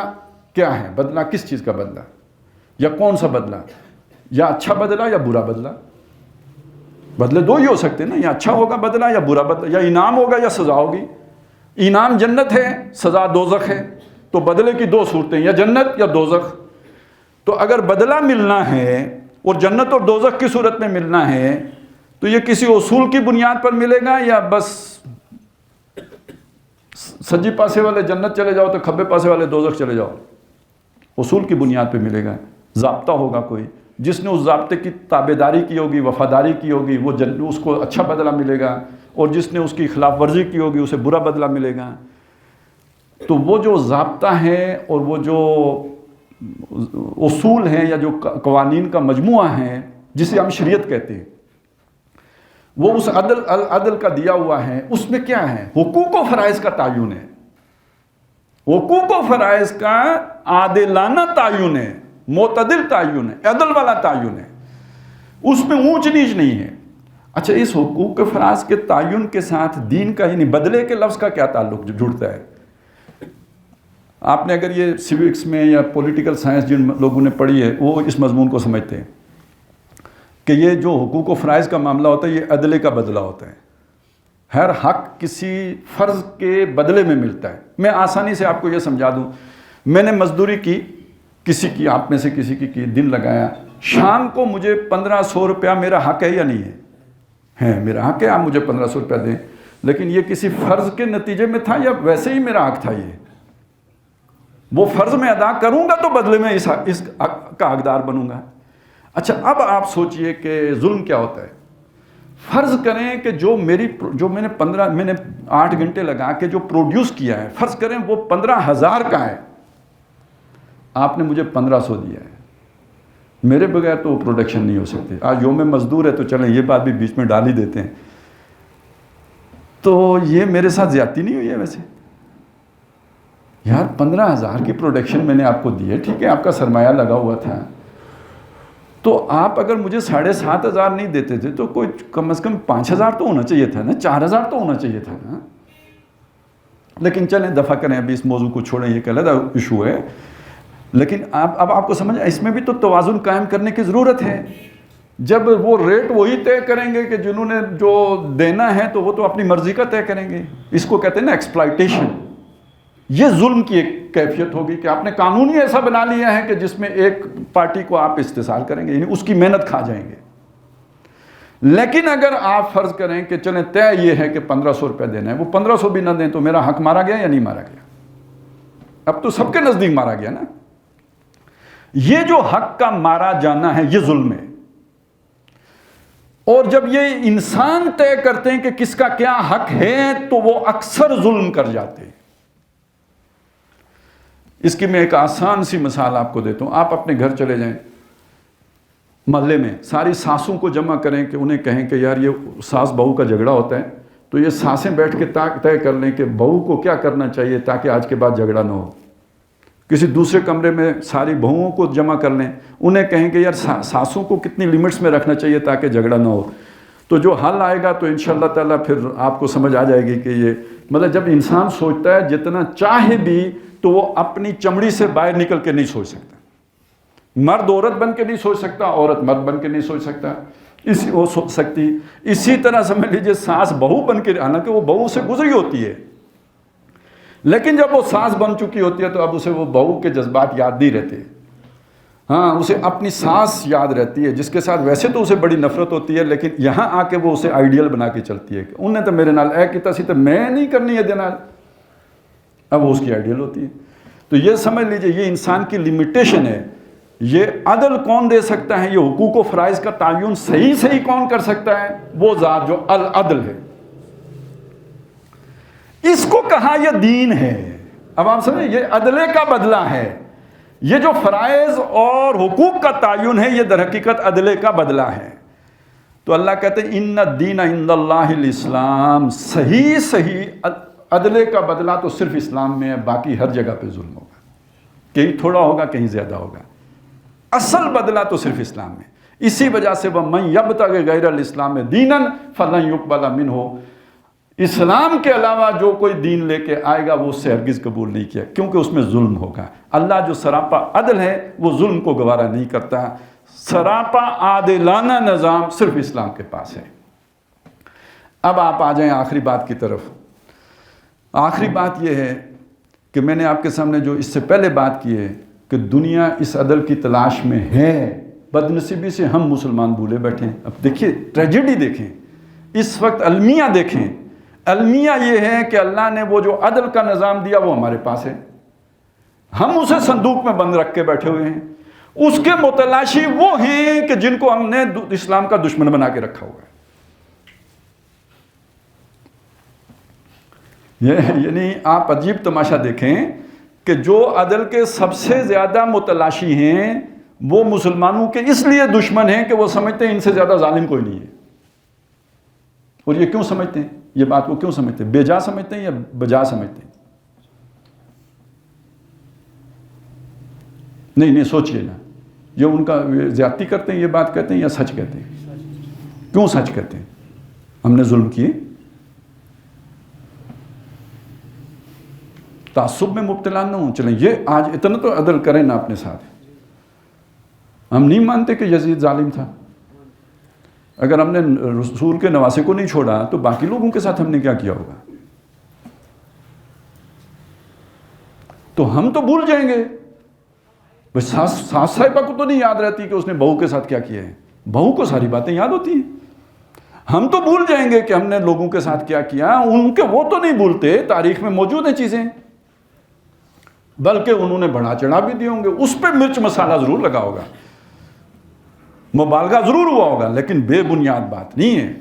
A: کیا ہے؟ بدلہ کس چیز کا بدلہ؟ یا کون سا بدلہ؟ یا اچھا بدلہ یا برا بدلہ؟ بدلے دو ہی ہو سکتے ہیں نا، یا اچھا ہوگا بدلہ یا برا بدلہ، یا انعام ہوگا یا سزا ہوگی۔ انعام جنت ہے، سزا دوزخ ہے، تو بدلے کی دو صورتیں، یا جنت یا دوزخ۔ تو اگر بدلہ ملنا ہے اور جنت اور دوزخ کی صورت میں ملنا ہے، تو یہ کسی اصول کی بنیاد پر ملے گا یا بس سجی پاسے والے جنت چلے جاؤ تو کھبے پاسے والے دوزخ چلے جاؤ؟ اصول کی بنیاد پہ ملے گا، ضابطہ ہوگا کوئی، جس نے اس ضابطے کی تابعداری کی ہوگی، وفاداری کی ہوگی، وہ اس کو اچھا بدلہ ملے گا، اور جس نے اس کی خلاف ورزی کی ہوگی اسے برا بدلہ ملے گا۔ تو وہ جو ضابطہ ہے اور وہ جو اصول ہیں یا جو قوانین کا مجموعہ ہے جسے ہم شریعت کہتے ہیں، وہ اس عدل کا دیا ہوا ہے۔ اس میں کیا ہے؟ حقوق و فرائض کا تعین ہے، حقوق و فرائض کا عادلانہ تعین ہے، معتدل تعین ہے، عدل والا تعین ہے، اس میں اونچ نیچ نہیں ہے۔ اچھا، اس حقوق و فرائض کے تعین کے ساتھ دین کا یعنی بدلے کے لفظ کا کیا تعلق جڑتا ہے؟ آپ نے اگر یہ سیوکس میں یا پولیٹیکل سائنس جن لوگوں نے پڑھی ہے وہ اس مضمون کو سمجھتے ہیں کہ یہ جو حقوق و فرائض کا معاملہ ہوتا ہے یہ عدلے کا بدلہ ہوتا ہے۔ ہر حق کسی فرض کے بدلے میں ملتا ہے۔ میں آسانی سے آپ کو یہ سمجھا دوں، میں نے مزدوری کی، کسی کی، آپ میں سے کسی کی دن لگایا، شام کو مجھے 1500 روپیہ میرا حق ہے یا نہیں ہے؟ ہے، میرا حق ہے، آپ مجھے 1500 روپیہ دیں، لیکن یہ کسی فرض کے نتیجے میں تھا یا ویسے ہی میرا حق تھا؟ یہ وہ فرض میں ادا کروں گا تو بدلے میں اس کا حقدار بنوں گا۔ اچھا، اب آپ سوچئے کہ ظلم کیا ہوتا ہے۔ فرض کریں کہ جو میں نے 8 گھنٹے لگا کے جو پروڈیوس کیا ہے، فرض کریں وہ 15,000 کا ہے، آپ نے مجھے 1500 دیا ہے، میرے بغیر تو وہ پروڈکشن نہیں ہو سکتی۔ آج یوم مزدور ہے تو چلیں یہ بات بھی بیچ میں ڈال ہی دیتے ہیں، تو یہ میرے ساتھ زیادتی نہیں ہوئی ہے؟ ویسے یار 15,000 کی پروڈکشن میں نے آپ کو دی ہے، ٹھیک ہے آپ کا سرمایہ لگا ہوا تھا، تو آپ اگر مجھے 7,500 نہیں دیتے تھے تو کوئی کم از کم 5,000 تو ہونا چاہیے تھا نا, 4,000 تو ہونا چاہیے تھا نا. لیکن چلیں دفع کریں, ابھی اس موضوع کو چھوڑیں, یہ علیحدہ ایشو ہے. لیکن اب آپ کو سمجھ, اس میں بھی تو توازن قائم کرنے کی ضرورت ہے. جب وہ ریٹ وہی طے کریں گے کہ جنہوں نے جو دینا ہے تو وہ تو اپنی مرضی کا طے کریں گے. اس کو کہتے ہیں نا ایکسپلائٹیشن. یہ ظلم کی ایک کیفیت ہوگی کہ آپ نے قانون ہی ایسا بنا لیا ہے کہ جس میں ایک پارٹی کو آپ استحصال کریں گے, یعنی اس کی محنت کھا جائیں گے. لیکن اگر آپ فرض کریں کہ چلیں طے یہ ہے کہ 1,500 روپے دینا ہے, وہ 1,500 بھی نہ دیں تو میرا حق مارا گیا یا نہیں مارا گیا؟ اب تو سب کے نزدیک مارا گیا نا. یہ جو حق کا مارا جانا ہے یہ ظلم ہے. اور جب یہ انسان طے کرتے ہیں کہ کس کا کیا حق ہے تو وہ اکثر ظلم کر جاتے ہیں. اس کی میں ایک آسان سی مثال آپ کو دیتا ہوں. آپ اپنے گھر چلے جائیں, محلے میں ساری ساسوں کو جمع کریں کہ انہیں کہیں کہ یار یہ ساس بہو کا جھگڑا ہوتا ہے, تو یہ ساسیں بیٹھ کے طے کر لیں کہ بہو کو کیا کرنا چاہیے تاکہ آج کے بعد جھگڑا نہ ہو. کسی دوسرے کمرے میں ساری بہوؤں کو جمع کر لیں, انہیں کہیں کہ یار ساسوں کو کتنی لیمٹس میں رکھنا چاہیے تاکہ جھگڑا نہ ہو. تو جو حل آئے گا تو انشاءاللہ تعالیٰ پھر آپ کو سمجھ آ جائے گی کہ یہ مطلب جب انسان سوچتا ہے جتنا چاہے بھی تو وہ اپنی چمڑی سے باہر نکل کے نہیں سوچ سکتا. مرد عورت بن کے نہیں سوچ سکتا, عورت مرد بن کے نہیں سوچ سکتا, وہ سوچ سکتی. اسی طرح سمجھ لیجیے ساس بہو بن کے, حالانکہ وہ بہو سے گزری ہوتی ہے, لیکن جب وہ ساس بن چکی ہوتی ہے تو اب اسے وہ بہو کے جذبات یاد نہیں رہتے. ہاں, اسے اپنی ساس یاد رہتی ہے جس کے ساتھ ویسے تو اسے بڑی نفرت ہوتی ہے, لیکن یہاں آ کے وہ اسے آئیڈیل بنا کے چلتی ہے کہ انہیں تو میرے نال اے کیتا سی تو میں نہیں کرنی ہے دینا, اب وہ اس کی آئیڈیل ہوتی ہے. تو یہ سمجھ لیجئے یہ انسان کی لمیٹیشن ہے. یہ عدل کون دے سکتا ہے, یہ حقوق و فرائض کا تعین صحیح کون کر سکتا ہے؟ وہ ذات جو العدل ہے. اس کو کہا یہ دین ہے. اب آپ سمجھیں, یہ عدلے کا بدلہ ہے. یہ جو فرائض اور حقوق کا تعین ہے یہ در حقیقت عدلے کا بدلہ ہے. تو اللہ کہتے ہیں ان الدین عند اللہ الاسلام. صحیح عدلے کا بدلہ تو صرف اسلام میں ہے, باقی ہر جگہ پہ ظلم ہوگا, کہیں تھوڑا ہوگا کہیں زیادہ ہوگا. اصل بدلہ تو صرف اسلام میں. اسی وجہ سے وَمَن يَبْتَغِ غَيْرَ الْإِسْلَامِ دِينًا فَلَن يُقْبَلَ مِنْهُ. اسلام کے علاوہ جو کوئی دین لے کے آئے گا وہ اس سے ہرگز قبول نہیں کیا, کیونکہ اس میں ظلم ہوگا. اللہ جو سراپا عدل ہے وہ ظلم کو گوارا نہیں کرتا. سراپا عادلانہ نظام صرف اسلام کے پاس ہے. اب آپ آ جائیں آخری بات کی طرف. آخری بات یہ ہے کہ میں نے آپ کے سامنے جو اس سے پہلے بات کی ہے کہ دنیا اس عدل کی تلاش میں ہے, بدنصیبی سے ہم مسلمان بھولے بیٹھے ہیں. اب دیکھیے ٹریجڈی دیکھیں, اس وقت المیہ دیکھیں. المیہ یہ ہے کہ اللہ نے وہ جو عدل کا نظام دیا وہ ہمارے پاس ہے, ہم اسے صندوق میں بند رکھ کے بیٹھے ہوئے ہیں. اس کے متلاشی وہ ہیں کہ جن کو ہم نے اسلام کا دشمن بنا کے رکھا ہوا ہے. یعنی آپ عجیب تماشا دیکھیں کہ جو عدل کے سب سے زیادہ متلاشی ہیں وہ مسلمانوں کے اس لیے دشمن ہیں کہ وہ سمجھتے ہیں ان سے زیادہ ظالم کوئی نہیں ہے. اور یہ کیوں سمجھتے ہیں, یہ بات کو کیوں سمجھتے ہیں؟ بے جا سمجھتے ہیں یا بجا سمجھتے ہیں؟ نہیں سوچئے نا, یہ ان کا زیادتی کرتے ہیں یہ بات کہتے ہیں یا سچ کہتے ہیں؟ کیوں سچ کہتے ہیں؟ ہم نے ظلم کیے, تعصب میں مبتلا نہ ہوں. چلیں یہ آج اتنا تو عدل کریں نا اپنے ساتھ. ہم نہیں مانتے کہ یزید ظالم تھا. اگر ہم نے رسول کے نواسے کو نہیں چھوڑا تو باقی لوگوں کے ساتھ ہم نے کیا کیا ہوگا؟ تو ہم تو بھول جائیں گے. ساس صاحبہ کو تو نہیں یاد رہتی کہ اس نے بہو کے ساتھ کیا کیا ہے, بہو کو ساری باتیں یاد ہوتی ہیں. ہم تو بھول جائیں گے کہ ہم نے لوگوں کے ساتھ کیا کیا, ان کے وہ تو نہیں بھولتے, تاریخ میں موجود ہیں چیزیں, بلکہ انہوں نے بڑھا چڑھا بھی دیے ہوں گے. اس پہ مرچ مسالہ ضرور لگا ہوگا, مبالغہ ضرور ہوا ہوگا, لیکن بے بنیاد بات نہیں ہے.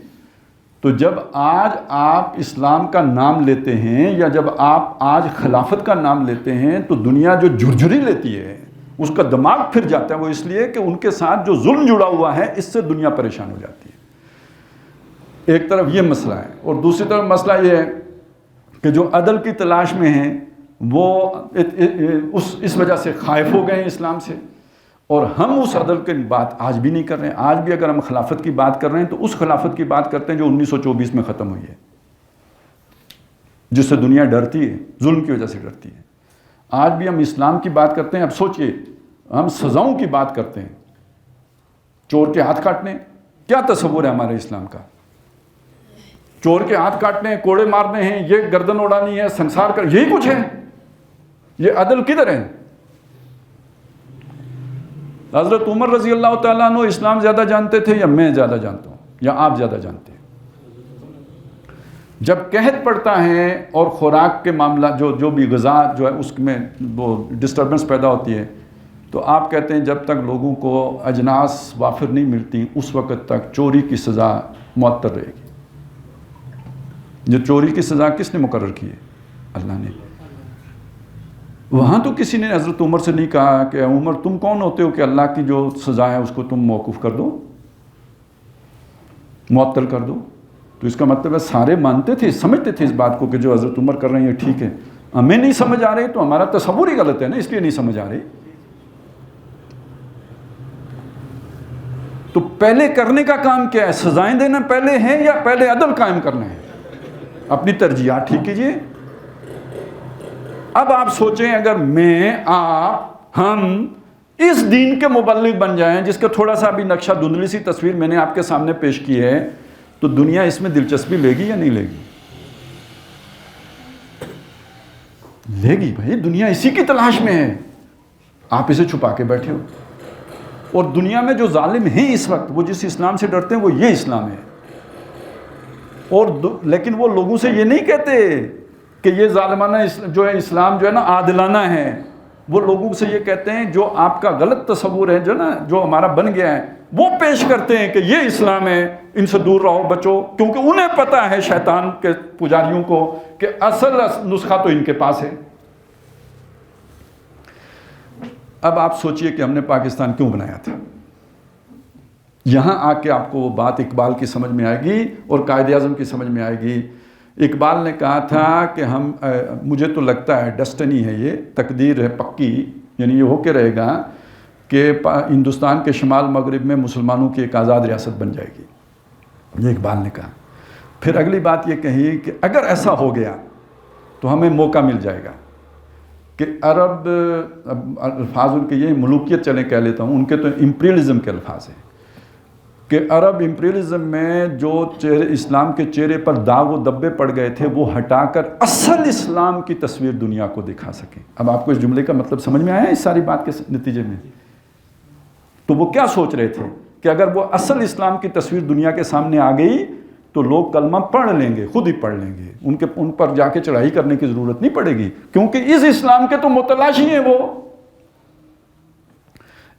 A: تو جب آج آپ اسلام کا نام لیتے ہیں یا جب آپ آج خلافت کا نام لیتے ہیں تو دنیا جو جھرجھری لیتی ہے اس کا دماغ پھر جاتا ہے. وہ اس لیے کہ ان کے ساتھ جو ظلم جڑا ہوا ہے اس سے دنیا پریشان ہو جاتی ہے. ایک طرف یہ مسئلہ ہے, اور دوسری طرف مسئلہ یہ ہے کہ جو عدل کی تلاش میں ہیں وہ اس وجہ سے خائف ہو گئے ہیں اسلام سے, اور ہم اس عدل کی بات آج بھی نہیں کر رہے ہیں. آج بھی اگر ہم خلافت کی بات کر رہے ہیں تو اس خلافت کی بات کرتے ہیں جو 1924 میں ختم ہوئی ہے، جس سے دنیا ڈرتی ہے، ظلم کی وجہ سے ڈرتی ہے. آج بھی ہم اسلام کی بات کرتے ہیں. اب سوچئے ہم سزاؤں کی بات کرتے ہیں، چور کے ہاتھ کاٹنے، کیا تصور ہے ہمارے اسلام کا؟ چور کے ہاتھ کاٹنے، کوڑے مارنے ہیں، یہ گردن اڑانی ہے، سنسار کر، یہی کچھ ہے. یہ عدل کدھر ہے؟ حضرت عمر رضی اللہ تعالیٰ عنہ اسلام زیادہ جانتے تھے یا میں زیادہ جانتا ہوں یا آپ زیادہ جانتے ہیں؟ جب قحط پڑتا ہے اور خوراک کے معاملہ جو بھی غذا جو ہے اس میں وہ ڈسٹربنس پیدا ہوتی ہے، تو آپ کہتے ہیں جب تک لوگوں کو اجناس وافر نہیں ملتی اس وقت تک چوری کی سزا معطل رہے گی. جو چوری کی سزا کس نے مقرر کی ہے؟ اللہ نے. وہاں تو کسی نے حضرت عمر سے نہیں کہا کہ عمر تم کون ہوتے ہو کہ اللہ کی جو سزا ہے اس کو تم موقوف کر دو، معطل کر دو. تو اس کا مطلب ہے سارے مانتے تھے، سمجھتے تھے اس بات کو کہ جو حضرت عمر کر رہے ہیں یہ ٹھیک ہے. ہمیں نہیں سمجھ آ رہی تو ہمارا تصور ہی غلط ہے نا، اس لیے نہیں سمجھ آ رہی. تو پہلے کرنے کا کام کیا ہے؟ سزائیں دینا پہلے ہے یا پہلے عدل قائم کرنا ہے؟ اپنی ترجیحات ٹھیک کیجئے. اب آپ سوچیں اگر میں، آپ، ہم اس دین کے مبلغ بن جائیں جس کا تھوڑا سا بھی نقشہ دھندلی سی تصویر میں نے آپ کے سامنے پیش کی ہے، تو دنیا اس میں دلچسپی لے گی یا نہیں لے گی؟ لے گی بھائی. دنیا اسی کی تلاش میں ہے، آپ اسے چھپا کے بیٹھے ہو. اور دنیا میں جو ظالم ہیں اس وقت، وہ جس اسلام سے ڈرتے ہیں وہ یہ اسلام ہے. اور لیکن وہ لوگوں سے یہ نہیں کہتے کہ یہ ظالمانہ جو ہے اسلام جو ہے نا عادلانہ ہے. وہ لوگوں سے یہ کہتے ہیں جو آپ کا غلط تصور ہے، جو ہمارا بن گیا ہے، وہ پیش کرتے ہیں کہ یہ اسلام ہے، ان سے دور رہو، بچو. کیونکہ انہیں پتہ ہے شیطان کے پجاریوں کو کہ اصل نسخہ تو ان کے پاس ہے. اب آپ سوچئے کہ ہم نے پاکستان کیوں بنایا تھا. یہاں آ کے آپ کو وہ بات اقبال کی سمجھ میں آئے گی اور قائد اعظم کی سمجھ میں آئے گی. اقبال نے کہا تھا کہ مجھے تو لگتا ہے ڈسٹنی ہے، یہ تقدیر ہے پکی، یعنی یہ ہو کے رہے گا کہ ہندوستان کے شمال مغرب میں مسلمانوں کی ایک آزاد ریاست بن جائے گی. یہ اقبال نے کہا. پھر اگلی بات یہ کہی کہ اگر ایسا ہو گیا تو ہمیں موقع مل جائے گا کہ عرب، الفاظ ان کے یہ ملوکیت چلیں کہہ لیتا ہوں، ان کے تو امپریلزم کے الفاظ ہیں، کہ عرب امپریلزم میں جو اسلام کے چہرے پر داغ و دبے پڑ گئے تھے وہ ہٹا کر اصل اسلام کی تصویر دنیا کو دکھا سکیں. اب آپ کو اس جملے کا مطلب سمجھ میں آیا اس ساری بات کے نتیجے میں؟ تو وہ کیا سوچ رہے تھے کہ اگر وہ اصل اسلام کی تصویر دنیا کے سامنے آ گئی تو لوگ کلمہ پڑھ لیں گے، خود ہی پڑھ لیں گے، ان پر جا کے چڑھائی کرنے کی ضرورت نہیں پڑے گی، کیونکہ اس اسلام کے تو متلاشی ہیں وہ.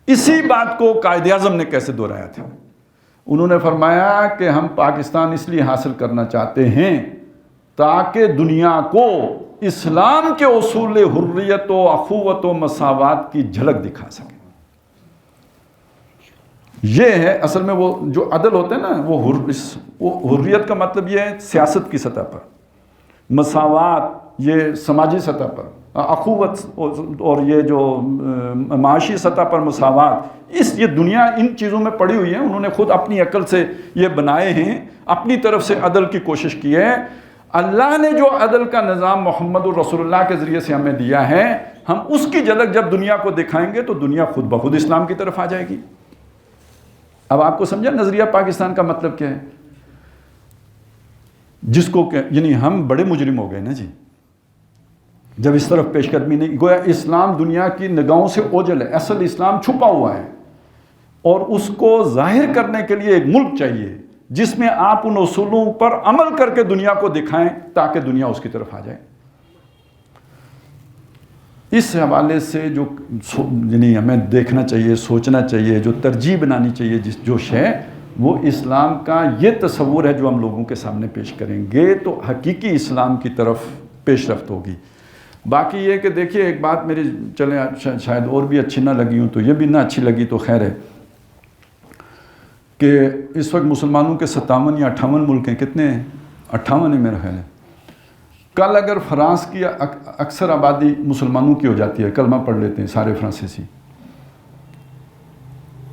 A: اسی بات کو قائد اعظم نے کیسے دہرایا تھا؟ انہوں نے فرمایا کہ ہم پاکستان اس لیے حاصل کرنا چاہتے ہیں تاکہ دنیا کو اسلام کے اصول حریت و اخوت و مساوات کی جھلک دکھا سکیں. یہ ہے اصل میں وہ جو عدل ہوتے ہیں نا، وہ حریت کا مطلب یہ ہے سیاست کی سطح پر، مساوات یہ سماجی سطح پر، اخوت اور یہ جو معاشی سطح پر مساوات، یہ دنیا ان چیزوں میں پڑی ہوئی ہے. انہوں نے خود اپنی عقل سے یہ بنائے ہیں، اپنی طرف سے عدل کی کوشش کی ہے. اللہ نے جو عدل کا نظام محمد الرسول اللہ کے ذریعے سے ہمیں دیا ہے، ہم اس کی جھلک جب دنیا کو دکھائیں گے تو دنیا خود بخود اسلام کی طرف آ جائے گی. اب آپ کو سمجھا نظریہ پاکستان کا مطلب کیا ہے؟ جس کو یعنی ہم بڑے مجرم ہو گئے نا جی جب اس طرف پیش قدمی نہیں. گویا اسلام دنیا کی نگاہوں سے اوجھل ہے، اصل اسلام چھپا ہوا ہے، اور اس کو ظاہر کرنے کے لیے ایک ملک چاہیے جس میں آپ ان اصولوں پر عمل کر کے دنیا کو دکھائیں تاکہ دنیا اس کی طرف آ جائے. اس حوالے سے جو یعنی ہمیں دیکھنا چاہیے، سوچنا چاہیے، جو ترجیح بنانی چاہیے جو شے، وہ اسلام کا یہ تصور ہے جو ہم لوگوں کے سامنے پیش کریں گے تو حقیقی اسلام کی طرف پیش رفت ہوگی. باقی یہ کہ دیکھیے ایک بات میری چلیں شاید اور بھی اچھی نہ لگی ہوں، تو یہ بھی نہ اچھی لگی تو خیر ہے، کہ اس وقت مسلمانوں کے 57 یا 58 ملک ہیں. کتنے ہیں؟ 58 ہیں میرا خیال ہے. کل اگر فرانس کی اکثر آبادی مسلمانوں کی ہو جاتی ہے، کلمہ پڑھ لیتے ہیں سارے فرانسیسی،